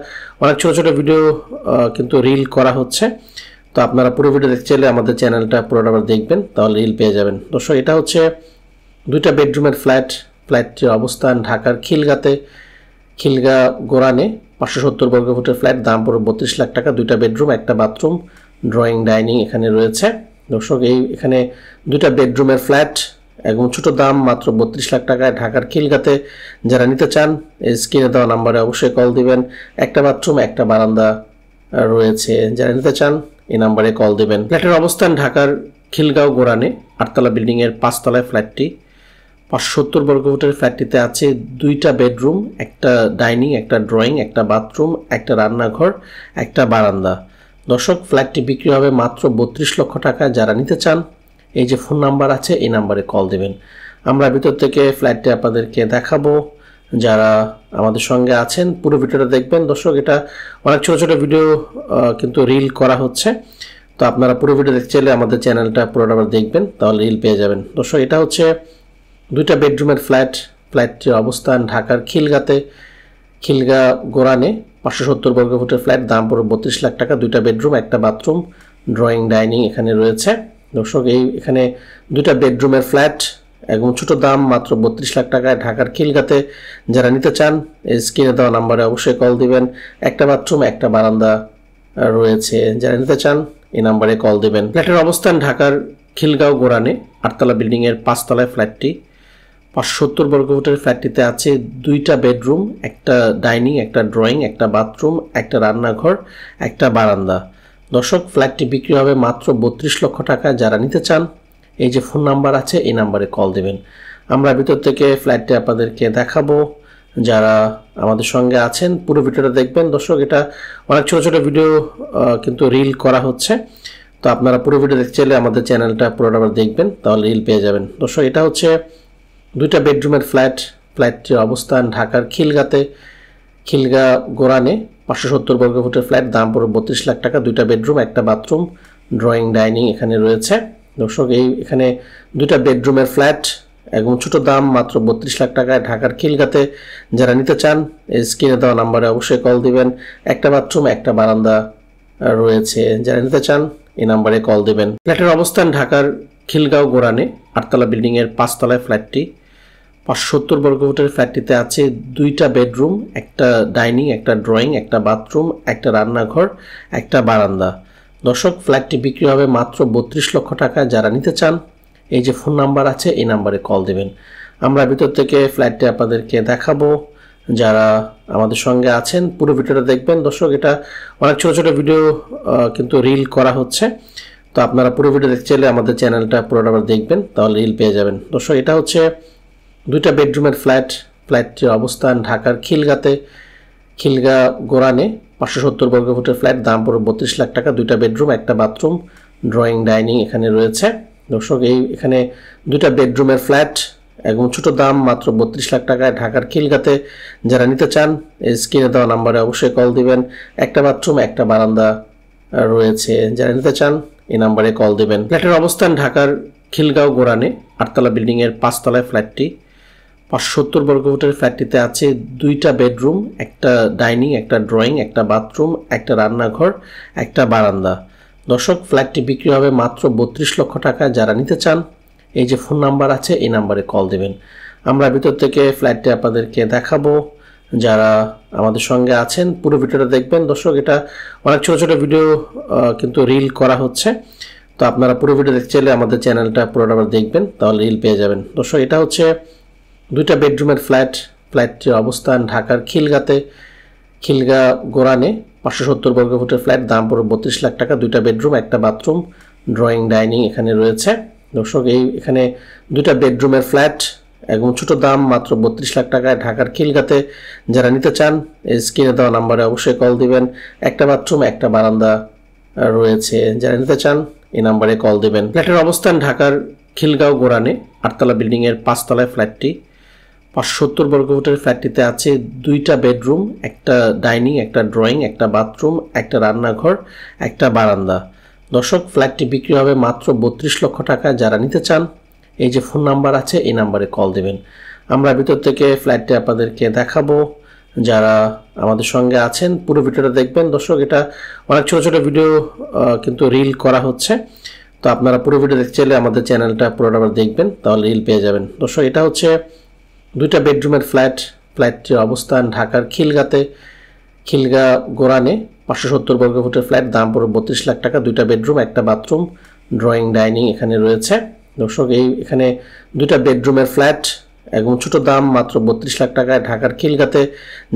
অনেক ছোট ছোট ভিডিও কিন্তু রিল করা হচ্ছে, তো আপনারা পুরো ভিডিও দেখতে চাইলে আমাদের চ্যানেলটা পুরোটা দেখবেন, তাহলে রিল পেয়ে যাবেন। দর্শক এটা হচ্ছে দুইটা বেডরুমের ফ্ল্যাটটির অবস্থান ঢাকার খিলগাঁ গোরানে 570 বর্গফুটের ফ্ল্যাট, দাম পড়বে 32 লাখ টাকা। দুইটা বেডরুম একটা বাথরুম, ড্রয়িং ডাইনিং এখানে রয়েছে। দর্শক এখানে দুইটা বেডরুমের ফ্ল্যাট এবং ছোট দাম মাত্র 32 লাখ টাকায় ঢাকার খিলগাতে। যারা নিতে চান স্ক্রিনে দেওয়া নাম্বারে অবশ্যই কল দিবেন। একটা বাথরুম একটা বারান্দা রয়েছে। যারা নিতে চান এই নাম্বারে কল দিবেন। ফ্ল্যাটের অবস্থান ঢাকার খিলগাঁও গোরানে 8তলা বিল্ডিং এর 5তলায় ফ্ল্যাটটি। 570 বর্গফুটের ফ্ল্যাটটিতে আছে দুইটা বেডরুম, একটা ডাইনিং, একটা ড্রয়িং, একটা বাথরুম, একটা রান্নাঘর, একটা বারান্দা। দর্শক, ফ্ল্যাটটি বিক্রি হবে মাত্র 32 লক্ষ টাকা। যারা নিতে চান এই যে ফোন নাম্বার আছে এই নাম্বারে কল দেবেন। আমরা ভিতর থেকে ফ্ল্যাটটি আপনাদেরকে দেখাবো। যারা আমাদের সঙ্গে আছেন পুরো ভিডিওটা দেখবেন। দর্শক, এটা অনেক ছোট ছোট ভিডিও কিন্তু রিল করা হচ্ছে, তো আপনারা পুরো ভিডিও দেখতে চাইলে আমাদের চ্যানেলটা পুরোটা দেখবেন, তাহলে রিল পেয়ে যাবেন। দর্শক, এটা হচ্ছে দুইটা বেডরুমের ফ্ল্যাটটির অবস্থান ঢাকার খিলগাঁ গোরানে 570 বর্গফুটের ফ্ল্যাট, দাম পড়বে 32 লাখ টাকা। দুইটা বেডরুম একটা বাথরুম, ড্রয়িং ডাইনিং এখানে রয়েছে। দর্শক, এখানে দুইটা বেডরুমের ফ্ল্যাট এবং ছোট দাম মাত্র 32 লাখ টাকায় ঢাকার খিলগাতে। যারা নিতে চান স্ক্রিনে দেওয়া নাম্বারে অবশ্যই কল দিবেন। একটা বাথরুম একটা বারান্দা রয়েছে। যারা নিতে চান এই নাম্বারে কল দিবেন। ফ্ল্যাটের অবস্থান ঢাকার খিলগাঁও গোরানে 8তলা বিল্ডিং এর 5তলায় ফ্ল্যাটটি। 570 বর্গফুটের ফ্ল্যাটটিতে আছে দুইটা বেডরুম, একটা ডাইনিং, একটা ড্রয়িং, একটা বাথরুম, একটা রান্নাঘর, একটা বারান্দা। দর্শক, ফ্ল্যাটটি বিক্রি হবে মাত্র 32 লক্ষ টাকা। যারা নিতে চান এই যে ফোন নাম্বার আছে এই নাম্বারে কল দেবেন। আমরা ভিতর থেকে ফ্ল্যাটটি আপনাদেরকে দেখাবো। যারা আমাদের সঙ্গে আছেন পুরো ভিডিওটা দেখবেন। দর্শক, এটা অনেক ছোট ছোট ভিডিও কিন্তু রিল করা হচ্ছে, তো আপনারা পুরো ভিডিও দেখতে চাইলে আমাদের চ্যানেলটা পুরোটা দেখবেন, তাহলে রিল পেয়ে যাবেন। দর্শক, এটা হচ্ছে দুইটা বেডরুমের ফ্ল্যাটটির অবস্থান ঢাকার খিলগাঁ গোরানে 570 বর্গফুটের ফ্ল্যাট, দাম পড়বে 32 লাখ টাকা। দুইটা বেডরুম একটা বাথরুম, ড্রয়িং ডাইনিং এখানে রয়েছে। দর্শক, এখানে দুইটা বেডরুমের ফ্ল্যাট এবং ছোট দাম মাত্র 32 লাখ টাকায় ঢাকার খিলগাতে। যারা নিতে চান স্ক্রিনে দেওয়া নাম্বারে অবশ্যই কল দিবেন। একটা বাথরুম একটা বারান্দা রয়েছে। যারা নিতে চান এই নাম্বারে কল দিবেন। ফ্ল্যাটের অবস্থান ঢাকার খিলগাঁও গোরানে 8তলা বিল্ডিং এর 5তলায় ফ্ল্যাটটি। 570 বর্গফুটের ফ্ল্যাটটিতে আছে দুইটা বেডরুম, একটা ডাইনিং, একটা ড্রয়িং, একটা বাথরুম, একটা রান্নাঘর, একটা বারান্দা। দর্শক, ফ্ল্যাটটি বিক্রি হবে মাত্র 32 লক্ষ টাকা। যারা নিতে চান এই যে ফোন নাম্বার আছে এই নাম্বারে কল দেবেন। আমরা ভিতর থেকে ফ্ল্যাটটি আপনাদেরকে দেখাবো। যারা আমাদের সঙ্গে আছেন পুরো ভিডিওটা দেখবেন। দর্শক, এটা অনেক ছোট ছোট ভিডিও কিন্তু রিল করা হচ্ছে, তো আপনারা পুরো ভিডিও দেখতে চাইলে আমাদের চ্যানেলটা পুরোটা দেখবেন, তাহলে রিল পেয়ে যাবেন। দর্শক, এটা হচ্ছে দুইটা বেডরুমের ফ্ল্যাটটির অবস্থান ঢাকার খিলগাঁ গোরানে 570 বর্গফুটের ফ্ল্যাট, দাম পড়বে 32 লাখ টাকা। দুইটা বেডরুম একটা বাথরুম, ড্রয়িং ডাইনিং এখানে রয়েছে। দর্শক, এখানে দুইটা বেডরুমের ফ্ল্যাট এবং ছোট দাম মাত্র 32 লাখ টাকায় ঢাকার খিলগাতে। যারা নিতে চান স্ক্রিনে দেওয়া নাম্বারে অবশ্যই কল দিবেন। একটা বাথরুম একটা বারান্দা রয়েছে। যারা নিতে চান এই নাম্বারে কল দিবেন। ফ্ল্যাটের অবস্থান ঢাকার খিলগাঁও গোরানে 8তলা বিল্ডিং এর 5তলায় ফ্ল্যাটটি। 570 বর্গফুটের ফ্ল্যাটটিতে আছে দুইটা বেডরুম, একটা ডাইনিং, একটা ড্রয়িং, একটা বাথরুম, একটা রান্নাঘর, একটা বারান্দা। দর্শক, ফ্ল্যাটটি বিক্রি হবে মাত্র 32 লক্ষ টাকা। যারা নিতে চান এই যে ফোন নাম্বার আছে এই নাম্বারে কল দেবেন। আমরা ভিতর থেকে ফ্ল্যাটটি আপনাদেরকে দেখাবো। যারা আমাদের সঙ্গে আছেন পুরো ভিডিওটা দেখবেন। দর্শক, এটা অনেক ছোট ছোট ভিডিও কিন্তু রিল করা হচ্ছে, তো আপনারা পুরো ভিডিও দেখতে চাইলে আমাদের চ্যানেলটা পুরোটা দেখবেন, তাহলে রিল পেয়ে যাবেন। দর্শক, এটা হচ্ছে দুইটা বেডরুমের ফ্ল্যাটটির অবস্থান ঢাকার খিলগাঁ গোরানে 570 বর্গফুটের ফ্ল্যাট, দাম পড়বে 32 লাখ টাকা। দুইটা বেডরুম একটা বাথরুম, ড্রয়িং ডাইনিং এখানে রয়েছে। দর্শক, এখানে দুইটা বেডরুমের ফ্ল্যাট এবং ছোট দাম মাত্র 32 লাখ টাকায় ঢাকার খিলগাতে। যারা নিতে চান স্ক্রিনে দেওয়া নাম্বারে অবশ্যই কল দিবেন। একটা বাথরুম একটা বারান্দা রয়েছে। যারা নিতে চান এই নাম্বারে কল দিবেন। ফ্ল্যাটের অবস্থান ঢাকার খিলগাঁও গোরানে 8তলা বিল্ডিং এর 5তলায় ফ্ল্যাটটি। 570 বর্গফুটের ফ্ল্যাটটিতে আছে দুইটা বেডরুম, একটা ডাইনিং, একটা ড্রয়িং, একটা বাথরুম, একটা রান্নাঘর, একটা বারান্দা। দর্শক, ফ্ল্যাটটি বিক্রি হবে মাত্র 32 লক্ষ টাকা। যারা নিতে চান এই যে ফোন নাম্বার আছে এই নাম্বারে কল দেবেন। আমরা ভিতর থেকে ফ্ল্যাটটি আপনাদেরকে দেখাবো। যারা আমাদের সঙ্গে আছেন পুরো ভিডিওটা দেখবেন। দর্শক, এটা অনেক ছোট ছোট ভিডিও কিন্তু রিল করা হচ্ছে, তো আপনারা পুরো ভিডিও দেখতে চাইলে আমাদের চ্যানেলটা পুরোটা দেখবেন, তাহলে রিল পেয়ে যাবেন। দর্শক, এটা হচ্ছে দুইটা বেডরুমের ফ্ল্যাটটির অবস্থান ঢাকার খিলগাঁ গোরানে 570 বর্গফুটের ফ্ল্যাট, দাম পড়বে 32 লাখ টাকা। দুইটা বেডরুম, একটা বাথরুম, ড্রয়িং, ডাইনিং এখানে রয়েছে। দর্শক এখানে দুইটা বেডরুমের ফ্ল্যাট এবং ছোট দাম মাত্র 32 লাখ টাকায় ঢাকার খিলগাতে।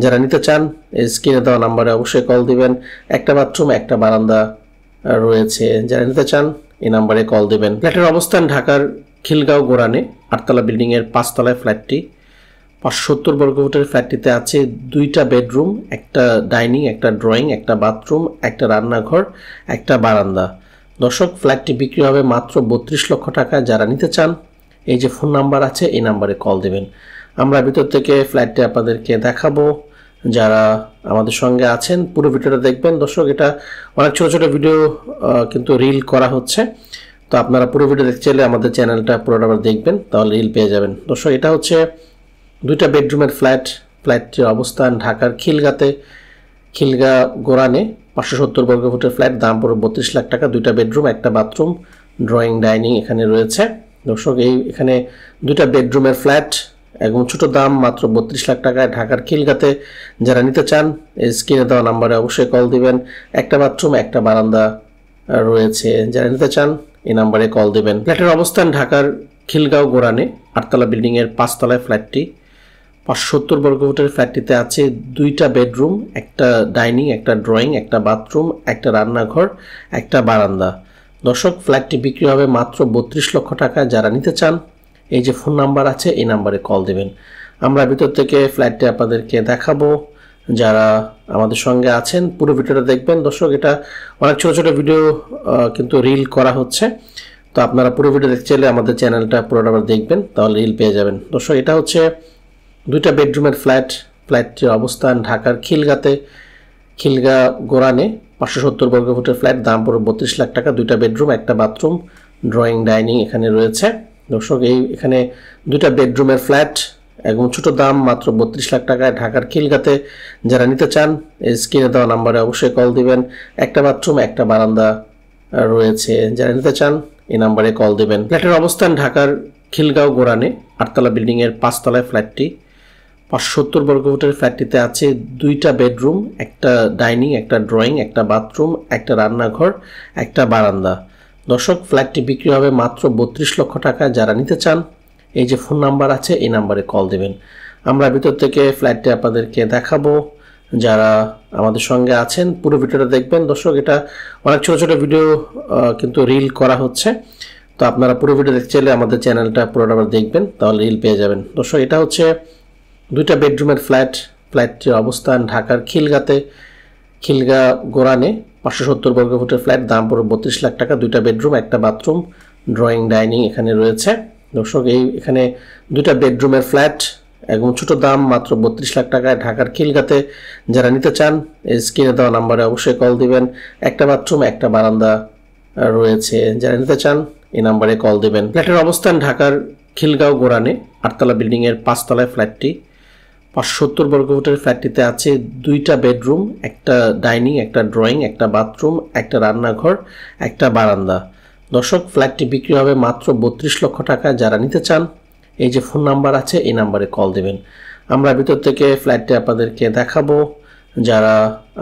যারা নিতে চান স্ক্রিনে দেওয়া নাম্বারে অবশ্যই কল দিবেন। একটা বাথরুম, একটা বারান্দা রয়েছে। যারা নিতে চান এই নাম্বারে কল দিবেন। ফ্ল্যাটের অবস্থান ঢাকার খিলগাঁও গোরানে, 8তলা বিল্ডিংয়ের 5তলায় ফ্ল্যাটটি। 570 বর্গফুটের ফ্ল্যাটটিতে আছে দুইটা বেডরুম, একটা ডাইনিং, একটা ড্রয়িং, একটা বাথরুম, একটা রান্নাঘর, একটা বারান্দা। দর্শক ফ্ল্যাটটি বিক্রি হবে মাত্র 32 লক্ষ টাকা। যারা নিতে চান এই যে ফোন নাম্বার আছে এই নাম্বারে কল দেবেন। আমরা ভিতর থেকে ফ্ল্যাটটি আপনাদেরকে দেখাবো। যারা আমাদের সঙ্গে আছেন পুরো ভিডিওটা দেখবেন। দর্শক এটা অনেক ছোট ছোট ভিডিও কিন্তু রিল করা হচ্ছে, তো আপনারা পুরো ভিডিও দেখতে চাইলে আমাদের চ্যানেলটা পুরোটা দেখবেন, তাহলে রিল পেয়ে যাবেন। দর্শক এটা হচ্ছে দুইটা বেডরুমের ফ্ল্যাট। ফ্ল্যাটটির অবস্থান ঢাকার খিলগাঁতে, খিলগাঁ গোরানে, 570 বর্গফুটের ফ্ল্যাট, দাম পড়বে 32 লাখ টাকা। দুইটা বেডরুম, একটা বাথরুম, ড্রয়িং, ডাইনিং এখানে রয়েছে। দর্শক এখানে দুইটা বেডরুমের ফ্ল্যাট এবং ছোট দাম মাত্র 32 লাখ টাকায় ঢাকার খিলগাঁতে। যারা নিতে চান স্ক্রিনে দেওয়া নাম্বারে অবশ্যই কল দিবেন। একটা বাথরুম, একটা বারান্দা রয়েছে। যারা নিতে চান এই নাম্বারে কল দিবেন। ফ্ল্যাটের অবস্থান ঢাকার খিলগাঁও গোরানে, 8তলা বিল্ডিংয়ের 5তলায় ফ্ল্যাটটি। 570 বর্গফুটের ফ্ল্যাটটিতে আছে দুইটা বেডরুম, একটা ডাইনিং, একটা ড্রয়িং, একটা বাথরুম, একটা রান্নাঘর, একটা বারান্দা। দর্শক ফ্ল্যাটটি বিক্রি হবে মাত্র 32 লক্ষ টাকা। যারা নিতে চান এই যে ফোন নাম্বার আছে এই নাম্বারে কল দেবেন। আমরা ভিতর থেকে ফ্ল্যাটটি আপনাদেরকে দেখাবো। যারা আমাদের সঙ্গে আছেন পুরো ভিডিওটা দেখবেন। দর্শক এটা অনেক ছোট ছোট ভিডিও কিন্তু রিল করা হচ্ছে, তো আপনারা পুরো ভিডিও দেখতে চাইলে আমাদের চ্যানেলটা পুরোটা দেখবেন, তাহলে রিল পেয়ে যাবেন। দর্শক এটা হচ্ছে দুইটা বেডরুমের ফ্ল্যাট। ফ্ল্যাটটির অবস্থান ঢাকার খিলগাঁতে, খিলগাঁ গোরানে, 570 বর্গফুটের ফ্ল্যাট, দাম পড়বে 32 লাখ টাকা। দুইটা বেডরুম, একটা বাথরুম, ড্রয়িং, ডাইনিং এখানে রয়েছে। দর্শক এখানে দুইটা বেডরুমের ফ্ল্যাট এবং ছোট দাম মাত্র 32 লাখ টাকায় ঢাকার খিলগাঁতে। যারা নিতে চান স্ক্রিনে দেওয়া নাম্বারে অবশ্যই কল দিবেন। একটা বাথরুম, একটা বারান্দা রয়েছে। যারা নিতে চান এই নাম্বারে কল দিবেন। ফ্ল্যাটের অবস্থান ঢাকার খিলগাঁও গোরানে, 8তলা বিল্ডিংয়ের 5তলায় ফ্ল্যাটটি। 570 বর্গফুটের ফ্ল্যাটটিতে আছে দুইটা বেডরুম, একটা ডাইনিং, একটা ড্রয়িং, একটা বাথরুম, একটা রান্নাঘর, একটা বারান্দা। দর্শক ফ্ল্যাটটি বিক্রি হবে মাত্র 32 লক্ষ টাকা। যারা নিতে চান এই যে ফোন নাম্বার আছে এই নাম্বারে কল দেবেন। আমরা ভিতর থেকে ফ্ল্যাটটি আপনাদেরকে দেখাবো। যারা আমাদের সঙ্গে আছেন পুরো ভিডিওটা দেখবেন। দর্শক এটা অনেক ছোট ছোট ভিডিও কিন্তু রিল করা হচ্ছে, তো আপনারা পুরো ভিডিও দেখতে চাইলে আমাদের চ্যানেলটা পুরোটা দেখবেন, তাহলে রিল পেয়ে যাবেন। দর্শক এটা হচ্ছে দুইটা বেডরুমের ফ্ল্যাট। ফ্ল্যাটটির অবস্থান ঢাকার খিলগাঁতে, খিলগাঁ গোরানে, 570 বর্গফুটের ফ্ল্যাট, দাম পড়বে 32 লাখ টাকা। দুইটা বেডরুম, একটা বাথরুম, ড্রয়িং, ডাইনিং এখানে রয়েছে। দর্শক এখানে দুইটা বেডরুমের ফ্ল্যাট এবং ছোট দাম মাত্র 32 লাখ টাকায় ঢাকার খিলগাঁতে। যারা নিতে চান স্ক্রিনে দেওয়া নাম্বারে অবশ্যই কল দিবেন। একটা বাথরুম, একটা বারান্দা রয়েছে। যারা নিতে চান এই নাম্বারে কল দিবেন। ফ্ল্যাটের অবস্থান ঢাকার খিলগাঁও গোরানে, 8তলা বিল্ডিংয়ের 5তলায় ফ্ল্যাটটি। 570 বর্গফুটের ফ্ল্যাটটিতে আছে দুইটা বেডরুম, একটা ডাইনিং, একটা ড্রয়িং, একটা বাথরুম, একটা রান্নাঘর, একটা বারান্দা। দর্শক ফ্ল্যাটটি বিক্রি হবে মাত্র 32 লক্ষ টাকা। যারা নিতে চান এই যে ফোন নাম্বার আছে এই নাম্বারে কল দেবেন। আমরা ভিতর থেকে ফ্ল্যাটটি আপনাদেরকে দেখাবো। যারা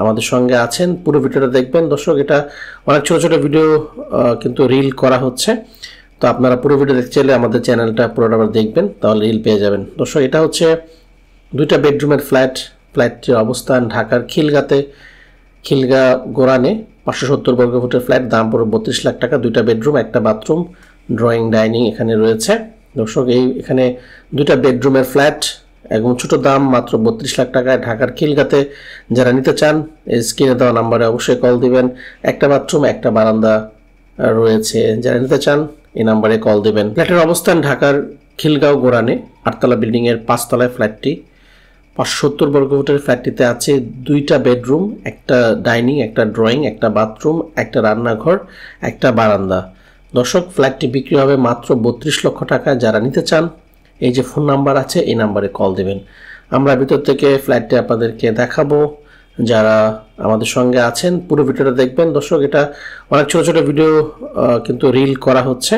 আমাদের সঙ্গে আছেন পুরো ভিডিওটা দেখবেন। দর্শক এটা অনেক ছোট ছোট ভিডিও কিন্তু রিল করা হচ্ছে, তো আপনারা পুরো ভিডিও দেখতে চাইলে আমাদের চ্যানেলটা পুরোটা দেখবেন, তাহলে রিল পেয়ে যাবেন। দর্শক এটা হচ্ছে দুইটা বেডরুমের ফ্ল্যাট। ফ্ল্যাটটির অবস্থান ঢাকার খিলগাঁতে, খিলগাঁ গোরানে, 570 বর্গফুটের ফ্ল্যাট, দাম পড়বে 32 লাখ টাকা। দুইটা বেডরুম, একটা বাথরুম, ড্রয়িং, ডাইনিং এখানে রয়েছে। দর্শক এখানে দুইটা বেডরুমের ফ্ল্যাট এবং ছোট দাম মাত্র 32 লাখ টাকায় ঢাকার খিলগাঁতে। যারা নিতে চান স্ক্রিনে দেওয়া নাম্বারে অবশ্যই কল দিবেন। একটা বাথরুম, একটা বারান্দা রয়েছে। যারা নিতে চান এই নাম্বারে কল দিবেন। ফ্ল্যাটের অবস্থান ঢাকার খিলগাঁও গোরানে, 8তলা বিল্ডিংয়ের 5তলায় ফ্ল্যাটটি। 570 বর্গফুটের ফ্ল্যাটটিতে আছে দুইটা বেডরুম, একটা ডাইনিং, একটা ড্রয়িং, একটা বাথরুম, একটা রান্নাঘর, একটা বারান্দা। দর্শক ফ্ল্যাটটি বিক্রি হবে মাত্র 32 লক্ষ টাকা। যারা নিতে চান এই যে ফোন নাম্বার আছে এই নাম্বারে কল দেবেন। আমরা ভিতর থেকে ফ্ল্যাটটি আপনাদেরকে দেখাবো। যারা আমাদের সঙ্গে আছেন পুরো ভিডিওটা দেখবেন। দর্শক এটা অনেক ছোট ছোট ভিডিও কিন্তু রিল করা হচ্ছে,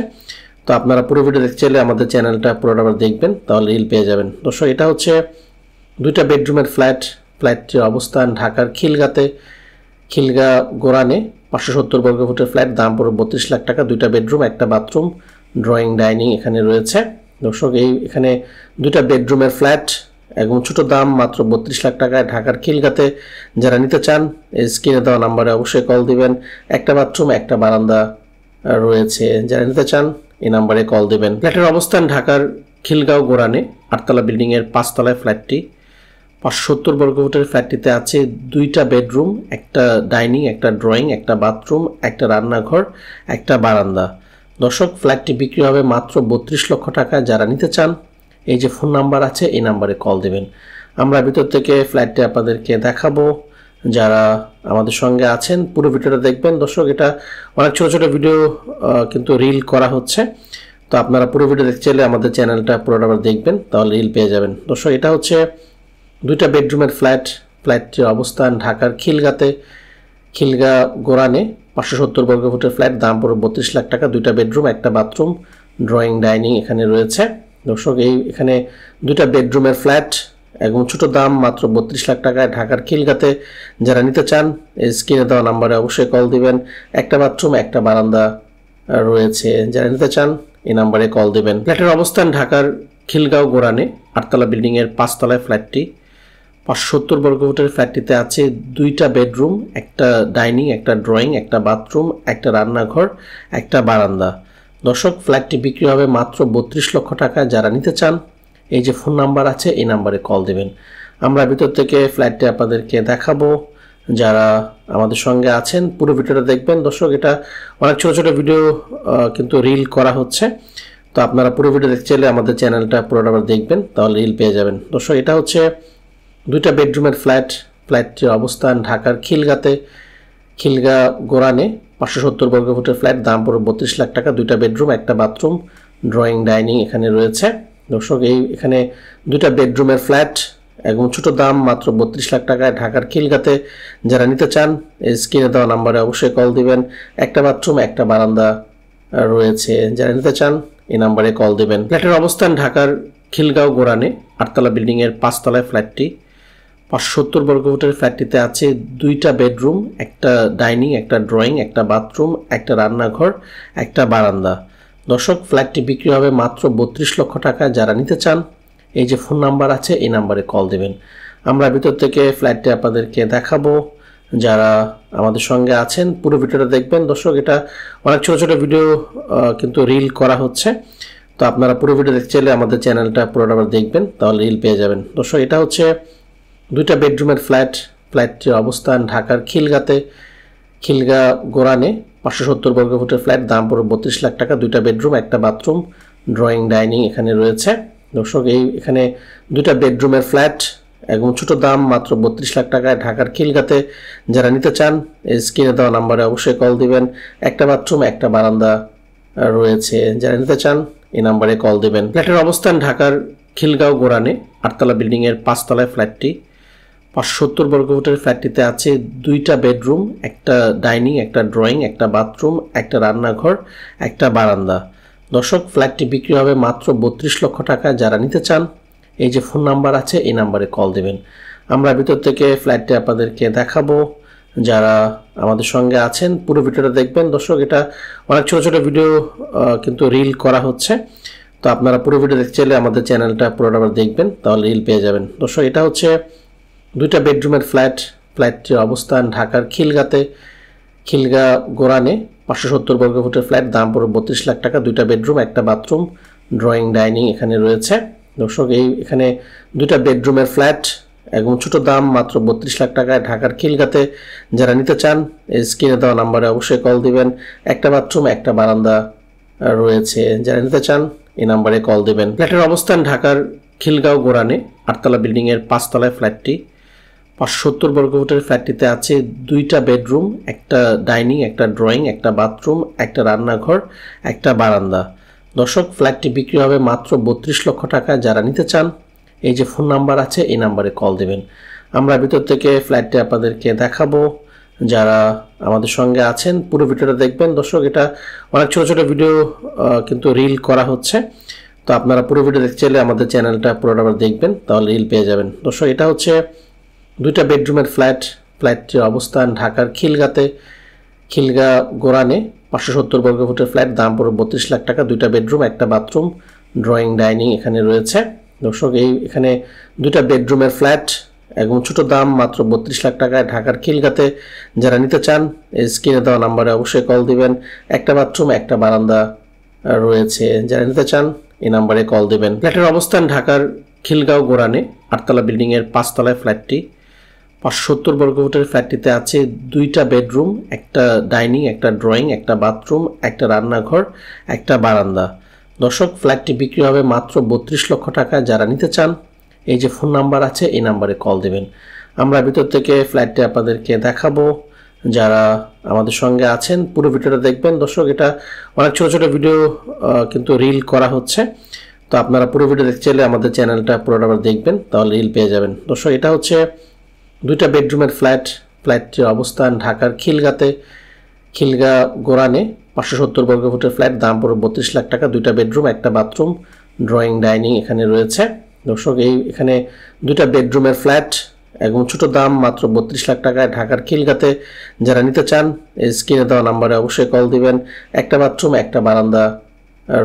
তো আপনারা পুরো ভিডিও দেখতে চাইলে আমাদের চ্যানেলটা পুরোটা দেখবেন, তাহলে রিল পেয়ে যাবেন। দর্শক এটা হচ্ছে দুইটা বেডরুমের ফ্ল্যাট। ফ্ল্যাটটির অবস্থান ঢাকার খিলগাঁতে, খিলগাঁও গোরানে 570 বর্গফুটের ফ্ল্যাট, দাম পড়বে 32 লাখ টাকা। দুইটা বেডরুম, একটা বাথরুম, ড্রয়িং, ডাইনিং এখানে রয়েছে। দর্শক এখানে দুইটা বেডরুমের ফ্ল্যাট এবং ছোট দাম মাত্র 32 লাখ টাকায়। ঢাকার খিলগাঁতে যারা নিতে চান স্ক্রিনে দেওয়া নাম্বারে অবশ্যই কল দিবেন। একটা বাথরুম, একটা বারান্দা রয়েছে। যারা নিতে চান এই নাম্বারে কল দিবেন। ফ্ল্যাটের অবস্থান ঢাকার খিলগাঁও গোরানে 8তলা বিল্ডিংয়ের 5 তলায় ফ্ল্যাটটি। 570 বর্গফুটের ফ্ল্যাটটিতে আছে দুইটা বেডরুম, একটা ডাইনিং, একটা ড্রয়িং, একটা বাথরুম, একটা রান্নাঘর, একটা বারান্দা। দর্শক ফ্ল্যাটটি বিক্রি হবে মাত্র 32 লক্ষ টাকা। যারা নিতে চান এই যে ফোন নাম্বার আছে এই নাম্বারে কল দেবেন। আমরা ভিতর থেকে ফ্ল্যাটটি আপনাদেরকে দেখাবো। যারা আমাদের সঙ্গে আছেন পুরো ভিডিওটা দেখবেন। দর্শক এটা অনেক ছোট ছোট ভিডিও কিন্তু রিল করা হচ্ছে, তো আপনারা পুরো ভিডিও দেখতে চাইলে আমাদের চ্যানেলটা পুরোটা দেখবেন, তাহলে রিল পেয়ে যাবেন। দর্শক এটা হচ্ছে দুইটা বেডরুমের ফ্ল্যাট। ফ্ল্যাটটির অবস্থান ঢাকার খিলগাঁতে, খিলগাঁও গোরানে 570 বর্গফুটের ফ্ল্যাট, দাম পড়বে 32 লাখ টাকা। দুইটা বেডরুম, একটা বাথরুম, ড্রয়িং, ডাইনিং এখানে রয়েছে। দর্শক এখানে দুইটা বেডরুমের ফ্ল্যাট এবং ছোট দাম মাত্র 32 লাখ টাকায়। ঢাকার খিলগাঁতে যারা নিতে চান স্ক্রিনে দেওয়া নাম্বারে অবশ্যই কল দিবেন। একটা বাথরুম, একটা বারান্দা রয়েছে। যারা নিতে চান এই নাম্বারে কল দিবেন। ফ্ল্যাটের অবস্থান ঢাকার খিলগাঁও গোরানে 8তলা বিল্ডিংয়ের 5 তলায় ফ্ল্যাটটি। 570 বর্গফুটের ফ্ল্যাটটিতে আছে দুইটা বেডরুম, একটা ডাইনিং, একটা ড্রয়িং, একটা বাথরুম, একটা রান্নাঘর, একটা বারান্দা। দর্শক ফ্ল্যাটটি বিক্রি হবে মাত্র 32 লক্ষ টাকা। যারা নিতে চান এই যে ফোন নাম্বার আছে এই নাম্বারে কল দেবেন। আমরা ভিতর থেকে ফ্ল্যাটটি আপনাদেরকে দেখাবো। যারা আমাদের সঙ্গে আছেন পুরো ভিডিওটা দেখবেন। দর্শক এটা অনেক ছোট ছোট ভিডিও কিন্তু রিল করা হচ্ছে, তো আপনারা পুরো ভিডিও দেখতে চাইলে আমাদের চ্যানেলটা পুরোটা দেখবেন, তাহলে রিল পেয়ে যাবেন। দর্শক এটা হচ্ছে দুইটা বেডরুমের ফ্ল্যাট। ফ্ল্যাটটির অবস্থান ঢাকার খিলগাঁতে, খিলগাঁও গোরানে 570 বর্গফুটের ফ্ল্যাট, দাম পড়বে 32 লাখ টাকা। দুইটা বেডরুম, একটা বাথরুম, ড্রয়িং, ডাইনিং এখানে রয়েছে। দর্শক এখানে দুইটা বেডরুমের ফ্ল্যাট এবং ছোট দাম মাত্র 32 লাখ টাকায়। ঢাকার খিলগাঁতে যারা নিতে চান স্ক্রিনে দেওয়া নাম্বারে অবশ্যই কল দিবেন। একটা বাথরুম, একটা বারান্দা রয়েছে। যারা নিতে চান এই নাম্বারে কল দিবেন। ফ্ল্যাটের অবস্থান ঢাকার খিলগাঁও গোরানে 8তলা বিল্ডিংয়ের 5 তলায় ফ্ল্যাটটি। 570 বর্গফুটের ফ্ল্যাটটিতে আছে দুইটা বেডরুম, একটা ডাইনিং, একটা ড্রয়িং, একটা বাথরুম, একটা রান্নাঘর, একটা বারান্দা। দর্শক ফ্ল্যাটটি বিক্রি হবে মাত্র 32 লক্ষ টাকা। যারা নিতে চান এই যে ফোন নাম্বার আছে এই নাম্বারে কল দেবেন। আমরা ভিতর থেকে ফ্ল্যাটটি আপনাদেরকে দেখাবো। যারা আমাদের সঙ্গে আছেন পুরো ভিডিওটা দেখবেন। দর্শক এটা অনেক ছোট ছোট ভিডিও কিন্তু রিল করা হচ্ছে, তো আপনারা পুরো ভিডিও দেখতে চাইলে আমাদের চ্যানেলটা পুরোটা দেখবেন, তাহলে রিল পেয়ে যাবেন। দর্শক এটা হচ্ছে দুইটা বেডরুমের ফ্ল্যাট। ফ্ল্যাটটির অবস্থান ঢাকার খিলগাঁতে, খিলগাঁও গোরানে 570 বর্গফুটের ফ্ল্যাট, দাম পড়বে 32 লাখ টাকা। দুইটা বেডরুম, একটা বাথরুম, ড্রয়িং, ডাইনিং এখানে রয়েছে। দর্শক এখানে দুইটা বেডরুমের ফ্ল্যাট এবং ছোট দাম মাত্র 32 লাখ টাকায়। ঢাকার খিলগাঁতে যারা নিতে চান স্ক্রিনে দেওয়া নাম্বারে অবশ্যই কল দিবেন। একটা বাথরুম, একটা বারান্দা রয়েছে। যারা নিতে চান এই নাম্বারে কল দিবেন। ফ্ল্যাটের অবস্থান ঢাকার খিলগাঁও গোরানে 8তলা বিল্ডিংয়ের 5 তলায় ফ্ল্যাটটি। 570 বর্গফুটের ফ্ল্যাটটিতে আছে দুইটা বেডরুম, একটা ডাইনিং, একটা ড্রয়িং, একটা বাথরুম, একটা রান্নাঘর, একটা বারান্দা। দর্শক ফ্ল্যাটটি বিক্রি হবে মাত্র 32 লক্ষ টাকা। যারা নিতে চান এই যে ফোন নাম্বার আছে এই নাম্বারে কল দেবেন। আমরা ভিতর থেকে ফ্ল্যাটটি আপনাদেরকে দেখাবো। যারা আমাদের সঙ্গে আছেন পুরো ভিডিওটা দেখবেন। দর্শক এটা অনেক ছোট ছোট ভিডিও কিন্তু রিল করা হচ্ছে, তো আপনারা পুরো ভিডিও দেখতে চাইলে আমাদের চ্যানেলটা পুরোটা দেখবেন, তাহলে রিল পেয়ে যাবেন। দর্শক এটা হচ্ছে দুইটা বেডরুমের ফ্ল্যাট। ফ্ল্যাটটির অবস্থান ঢাকার খিলগাঁতে, খিলগাঁও গোরানে 570 বর্গফুটের ফ্ল্যাট, দাম পড়বে 32 লাখ টাকা। দুইটা বেডরুম, একটা বাথরুম, ড্রয়িং, ডাইনিং এখানে রয়েছে। দর্শক এখানে দুইটা বেডরুমের ফ্ল্যাট এবং ছোট দাম মাত্র 32 লাখ টাকায়। ঢাকার খিলগাঁতে যারা নিতে চান স্ক্রিনে দেওয়া নাম্বারে অবশ্যই কল দিবেন। একটা বাথরুম, একটা বারান্দা রয়েছে। যারা নিতে চান এই নাম্বারে কল দিবেন। ফ্ল্যাটের অবস্থান ঢাকার খিলগাঁও গোরানে 8তলা বিল্ডিংয়ের 5 তলায় ফ্ল্যাটটি। 570 বর্গফুটের ফ্ল্যাটটিতে আছে দুইটা বেডরুম, একটা ডাইনিং, একটা ড্রয়িং, একটা বাথরুম, একটা রান্নাঘর, একটা বারান্দা। দর্শক ফ্ল্যাটটি বিক্রি হবে মাত্র 32 লক্ষ টাকা। যারা নিতে চান এই যে ফোন নাম্বার আছে এই নাম্বারে কল দেবেন। আমরা ভিতর থেকে ফ্ল্যাটটি আপনাদেরকে দেখাবো। যারা আমাদের সঙ্গে আছেন পুরো ভিডিওটা দেখবেন। দর্শক এটা অনেক ছোট ছোট ভিডিও কিন্তু রিল করা হচ্ছে, তো আপনারা পুরো ভিডিও দেখতে চাইলে আমাদের চ্যানেলটা পুরোটা দেখবেন, তাহলে রিল পেয়ে যাবেন। দর্শক এটা হচ্ছে দুইটা বেডরুমের ফ্ল্যাট। ফ্ল্যাটটির অবস্থান ঢাকার খিলগাঁতে, খিলগাঁ গোরানে 570 বর্গফুটের ফ্ল্যাট, দাম পড়বে 32 লাখ টাকা। 2টা বেডরুম, একটা বাথরুম, ড্রয়িং ডাইনিং এখানে রয়েছে। দর্শক এখানে 2টা বেডরুমের ফ্ল্যাট এবং ছোট দাম মাত্র 32 লাখ টাকায় ঢাকার খিলগাঁতে। যারা নিতে চান স্ক্রিনে দেওয়া নাম্বারে অবশ্যই কল দিবেন। একটা বাথরুম, একটা বারান্দা রয়েছে। যারা নিতে চান এই নাম্বারে কল দিবেন। ফ্ল্যাটের অবস্থান ঢাকার খিলগাঁও গোরানে, 8তলা বিল্ডিংয়ের 5 তলায় ফ্ল্যাটটি। 570 বর্গফুটের ফ্ল্যাটটিতে আছে 2টা বেডরুম, একটা ডাইনিং, একটা ড্রয়িং, একটা বাথরুম, একটা রান্নাঘর, একটা বারান্দা। দর্শক ফ্ল্যাটটি বিক্রি হবে মাত্র 32 লক্ষ টাকা। যারা নিতে চান এই যে ফোন নাম্বার আছে এই নাম্বারে কল দেবেন। আমরা ভিতর থেকে ফ্ল্যাটটি আপনাদেরকে দেখাবো। যারা আমাদের সঙ্গে আছেন পুরো ভিডিওটা দেখবেন। দর্শক এটা অনেক ছোট ছোট ভিডিও কিন্তু রিল করা হচ্ছে, তো আপনারা পুরো ভিডিও দেখতে চাইলে আমাদের চ্যানেলটা পুরোটা দেখবেন, তাহলে রিল পেয়ে যাবেন। দর্শক এটা হচ্ছে 2টা বেডরুমের ফ্ল্যাট। ফ্ল্যাটটির অবস্থান ঢাকার খিলগাঁতে, খিলগাঁ গোরানে 570 বর্গফুটের ফ্ল্যাট, দাম পড়বে 32 লাখ টাকা। 2টা বেডরুম, একটা বাথরুম, ড্রয়িং ডাইনিং এখানে রয়েছে। দর্শক এখানে 2টা বেডরুমের ফ্ল্যাট এবং ছোট দাম মাত্র 32 লাখ টাকায় ঢাকার খিলগাঁতে। যারা নিতে চান স্ক্রিনে দেওয়া নাম্বারে অবশ্যই কল দিবেন। একটা বাথরুম, একটা বারান্দা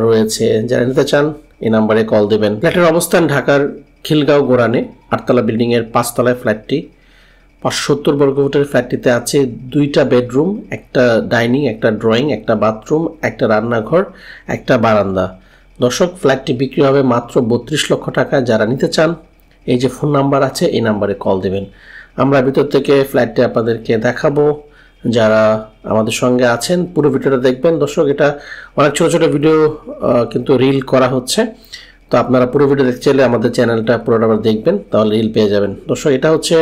রয়েছে। যারা নিতে চান এই নাম্বারে কল দিবেন। ফ্ল্যাটের অবস্থান ঢাকার খিলগাঁও গোরানে, 8তলা বিল্ডিংয়ের 5 তলায় ফ্ল্যাটটি। 570 বর্গফুটের ফ্ল্যাটটিতে আছে 2টা বেডরুম, একটা ডাইনিং, একটা ড্রয়িং, একটা বাথরুম, একটা রান্নাঘর, একটা বারান্দা। দর্শক ফ্ল্যাটটি বিক্রি হবে মাত্র 32 লক্ষ টাকা। যারা নিতে চান এই যে ফোন নাম্বার আছে এই নাম্বারে কল দেবেন। আমরা ভিতর থেকে ফ্ল্যাটটি আপনাদেরকে দেখাবো। যারা আমাদের সঙ্গে আছেন পুরো ভিডিওটা দেখবেন। দর্শক এটা অনেক ছোট ছোট ভিডিও কিন্তু রিল করা হচ্ছে, তো আপনারা পুরো ভিডিও দেখতে চাইলে আমাদের চ্যানেলটা পুরোটা দেখবেন, তাহলে রিল পেয়ে যাবেন। দর্শক এটা হচ্ছে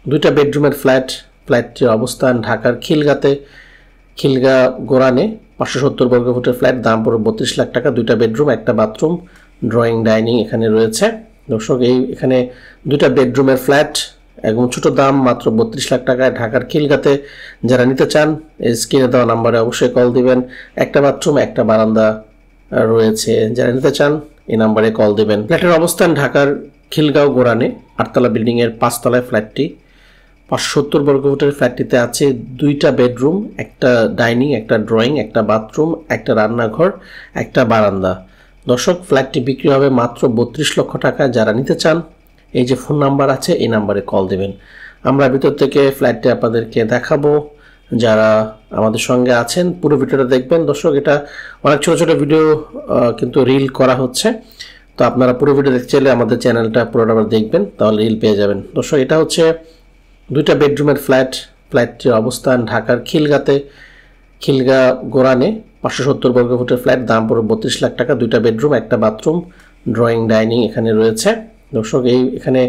2টা বেডরুমের ফ্ল্যাট। ফ্ল্যাটটির অবস্থান ঢাকার খিলগাঁতে, খিলগাঁ গোরানে 570 বর্গফুটের ফ্ল্যাট, দাম পড়বে 32 লাখ টাকা। 2টা বেডরুম, একটা বাথরুম, ড্রয়িং ডাইনিং এখানে রয়েছে। দর্শক এখানে 2টা বেডরুমের ফ্ল্যাট এবং ছোট দাম মাত্র 32 লাখ টাকায় ঢাকার খিলগাঁতে। যারা নিতে চান স্ক্রিনে দেওয়া নাম্বারে অবশ্যই কল দিবেন। একটা বাথরুম, একটা বারান্দা রয়েছে। যারা নিতে চান এই নাম্বারে কল দিবেন। ফ্ল্যাটের অবস্থান ঢাকার খিলগাঁও গোরানে, 8তলা বিল্ডিংয়ের 5 তলায় ফ্ল্যাটটি। 570 বর্গফুটের ফ্ল্যাটটিতে আছে 2টা বেডরুম, একটা ডাইনিং, একটা ড্রয়িং, একটা বাথরুম, একটা রান্নাঘর, একটা বারান্দা। দর্শক ফ্ল্যাটটি বিক্রি হবে মাত্র 32 লক্ষ টাকা। যারা নিতে চান এই যে ফোন নাম্বার আছে এই নাম্বারে কল দেবেন। আমরা ভিতর থেকে ফ্ল্যাটটি আপনাদেরকে দেখাবো। যারা আমাদের সঙ্গে আছেন পুরো ভিডিওটা দেখবেন। দর্শক এটা অনেক ছোট ছোট ভিডিও কিন্তু রিল করা হচ্ছে, তো আপনারা পুরো ভিডিও দেখতে চাইলে আমাদের চ্যানেলটা পুরোটা দেখবেন, তাহলে রিল পেয়ে যাবেন। দর্শক এটা হচ্ছে 2টা বেডরুমের ফ্ল্যাট। ফ্ল্যাটটির অবস্থান ঢাকার খিলগাঁতে, খিলগাঁ গোরানে 570 বর্গফুটের ফ্ল্যাট, দাম পড়বে 32 লাখ টাকা। 2টা বেডরুম, একটা বাথরুম, ড্রয়িং ডাইনিং এখানে রয়েছে। দর্শক এখানে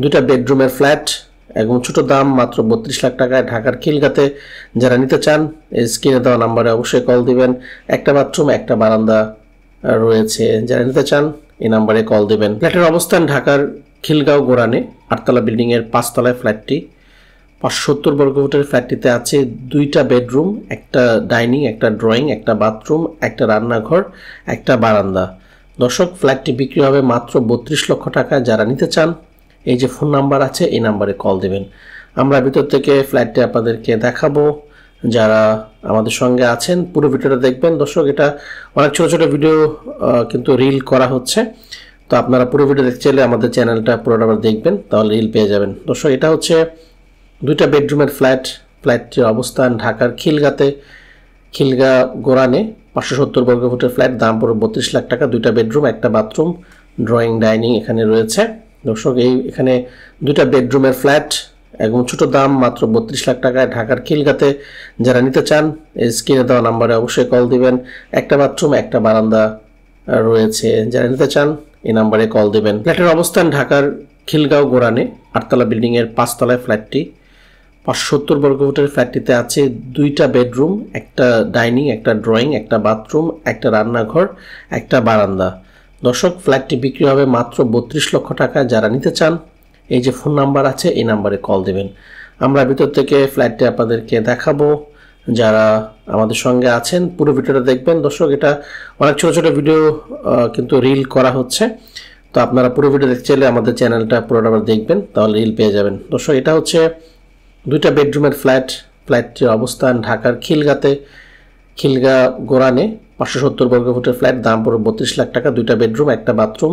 2টা বেডরুমের ফ্ল্যাট এবং ছোট দাম মাত্র 32 লাখ টাকায় ঢাকার খিলগাঁতে। যারা নিতে চান স্ক্রিনে দেওয়া নাম্বারে অবশ্যই কল দিবেন। একটা বাথরুম, একটা বারান্দা রয়েছে। যারা নিতে চান এই নাম্বারে কল দিবেন। ফ্ল্যাটের অবস্থান ঢাকার খিলগাঁও গোরানে, 8তলা বিল্ডিংয়ের 5 তলায় ফ্ল্যাটটি। 570 বর্গফুটের ফ্ল্যাটটিতে আছে 2টা বেডরুম, একটা ডাইনিং, একটা ড্রয়িং, একটা বাথরুম, একটা রান্নাঘর, একটা বারান্দা। দর্শক ফ্ল্যাটটি বিক্রি হবে মাত্র 32 লক্ষ টাকা। যারা নিতে চান এই যে ফোন নাম্বার আছে এই নাম্বারে কল দেবেন। আমরা ভিতর থেকে ফ্ল্যাটটি আপনাদেরকে দেখাবো। যারা আমাদের সঙ্গে আছেন পুরো ভিডিওটা দেখবেন। দর্শক এটা অনেক ছোট ছোট ভিডিও কিন্তু রিল করা হচ্ছে, তো আপনারা পুরো ভিডিও দেখতে চাইলে আমাদের চ্যানেলটা পুরোটা দেখবেন, তাহলে রিল পেয়ে যাবেন। দর্শক এটা হচ্ছে 2টা বেডরুমের ফ্ল্যাট। ফ্ল্যাটটির অবস্থান ঢাকার খিলগাঁতে, খিলগাঁ গোরানে 570 বর্গফুটের ফ্ল্যাট, দাম পড়বে 32 লাখ টাকা। 2টা বেডরুম, একটা বাথরুম, ড্রয়িং ডাইনিং এখানে রয়েছে। দর্শক এখানে 2টা বেডরুমের ফ্ল্যাট এবং ছোট দাম মাত্র 32 লাখ টাকায় ঢাকার খিলগাঁতে। যারা নিতে চান স্ক্রিনে দেওয়া নাম্বারে অবশ্যই কল দিবেন। একটা বাথরুম, একটা বারান্দা রয়েছে। যারা নিতে চান এই নাম্বারে কল দিবেন। ফ্ল্যাটের অবস্থান ঢাকার খিলগাঁও গোরানে, 8তলা বিল্ডিংয়ের 5 তলায় ফ্ল্যাটটি। 570 বর্গফুটের ফ্ল্যাটটিতে আছে 2টা বেডরুম, একটা ডাইনিং, একটা ড্রয়িং, একটা বাথরুম, একটা রান্নাঘর, একটা বারান্দা। দর্শক ফ্ল্যাটটি বিক্রি হবে মাত্র 32 লক্ষ টাকা। যারা নিতে চান এই যে ফোন নাম্বার আছে এই নাম্বারে কল দেবেন। আমরা ভিতর থেকে ফ্ল্যাটটি আপনাদেরকে দেখাবো। যারা আমাদের সঙ্গে আছেন পুরো ভিডিওটা দেখবেন। দর্শক এটা অনেক ছোট ছোট ভিডিও কিন্তু রিল করা হচ্ছে, তো আপনারা পুরো ভিডিও দেখতে চাইলে আমাদের চ্যানেলটা পুরোটা দেখবেন, তাহলে রিল পেয়ে যাবেন। দর্শক এটা হচ্ছে দুইটা বেডরুমের ফ্ল্যাটটির অবস্থান ঢাকার খিলগাঁও গোরানে 570 বর্গফুটের ফ্ল্যাট, দাম পড়বে 32 লাখ টাকা। দুইটা বেডরুম, একটা বাথরুম,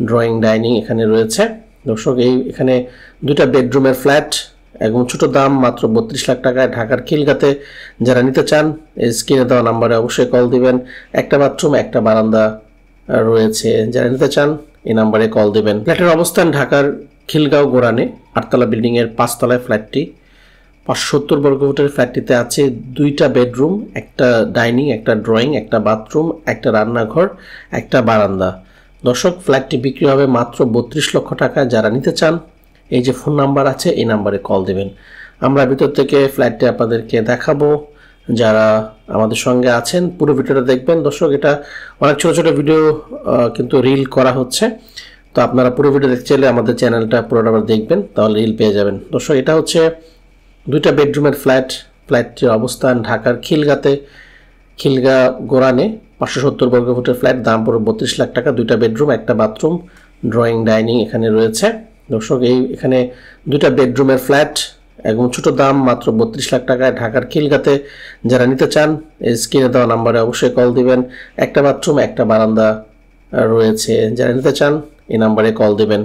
ড্রয়িং, ডাইনিং এখানে রয়েছে। দর্শক এখানে দুইটা বেডরুমের ফ্ল্যাট এবং ছোট দাম মাত্র 32 লাখ টাকায় ঢাকার খিলগাঁওতে। যারা নিতে চান এই স্ক্রিনে দেওয়া নাম্বারে অবশ্যই কল দিবেন। একটা বাথরুম, একটা বারান্দা রয়েছে। যারা নিতে চান এই নাম্বারে কল দিবেন। ফ্ল্যাটের অবস্থান ঢাকার খিলগাঁও গোরানে 8তলা বিল্ডিংয়ের 5তলায় ফ্ল্যাটটি। 570 বর্গফুটের ফ্ল্যাটটিতে আছে দুইটা বেডরুম, একটা ডাইনিং, একটা ড্রয়িং, একটা বাথরুম, একটা রান্নাঘর, একটা বারান্দা। দর্শক ফ্ল্যাটটি বিক্রি হবে মাত্র 32 লক্ষ টাকা। যারা নিতে চান এই যে ফোন নাম্বার আছে এই নাম্বারে কল দেবেন। আমরা ভিতর থেকে ফ্ল্যাটটি আপনাদেরকে দেখাবো। যারা আমাদের সঙ্গে আছেন পুরো ভিডিওটা দেখবেন। দর্শক এটা অনেক ছোট ছোট ভিডিও কিন্তু রিল করা হচ্ছে, তো আপনারা পুরো ভিডিও দেখতে চাইলে আমাদের চ্যানেলটা পুরোটা দেখবেন, তাহলে রিল পেয়ে যাবেন। দর্শক এটা হচ্ছে দুইটা বেডরুমের ফ্ল্যাটটির অবস্থান ঢাকার খিলগাঁও গোরানে 570 বর্গফুটের ফ্ল্যাট, দাম পড়বে 32 লাখ টাকা। দুইটা বেডরুম, একটা বাথরুম, ড্রয়িং, ডাইনিং এখানে রয়েছে। দর্শক এখানে দুইটা বেডরুমের ফ্ল্যাট এবং ছোট দাম মাত্র 32 লাখ টাকায় ঢাকার খিলগাঁওতে। যারা নিতে চান এই স্ক্রিনে দেওয়া নাম্বারে অবশ্যই কল দিবেন। একটা বাথরুম, একটা বারান্দা রয়েছে। যারা নিতে চান এই নাম্বারে কল দিবেন।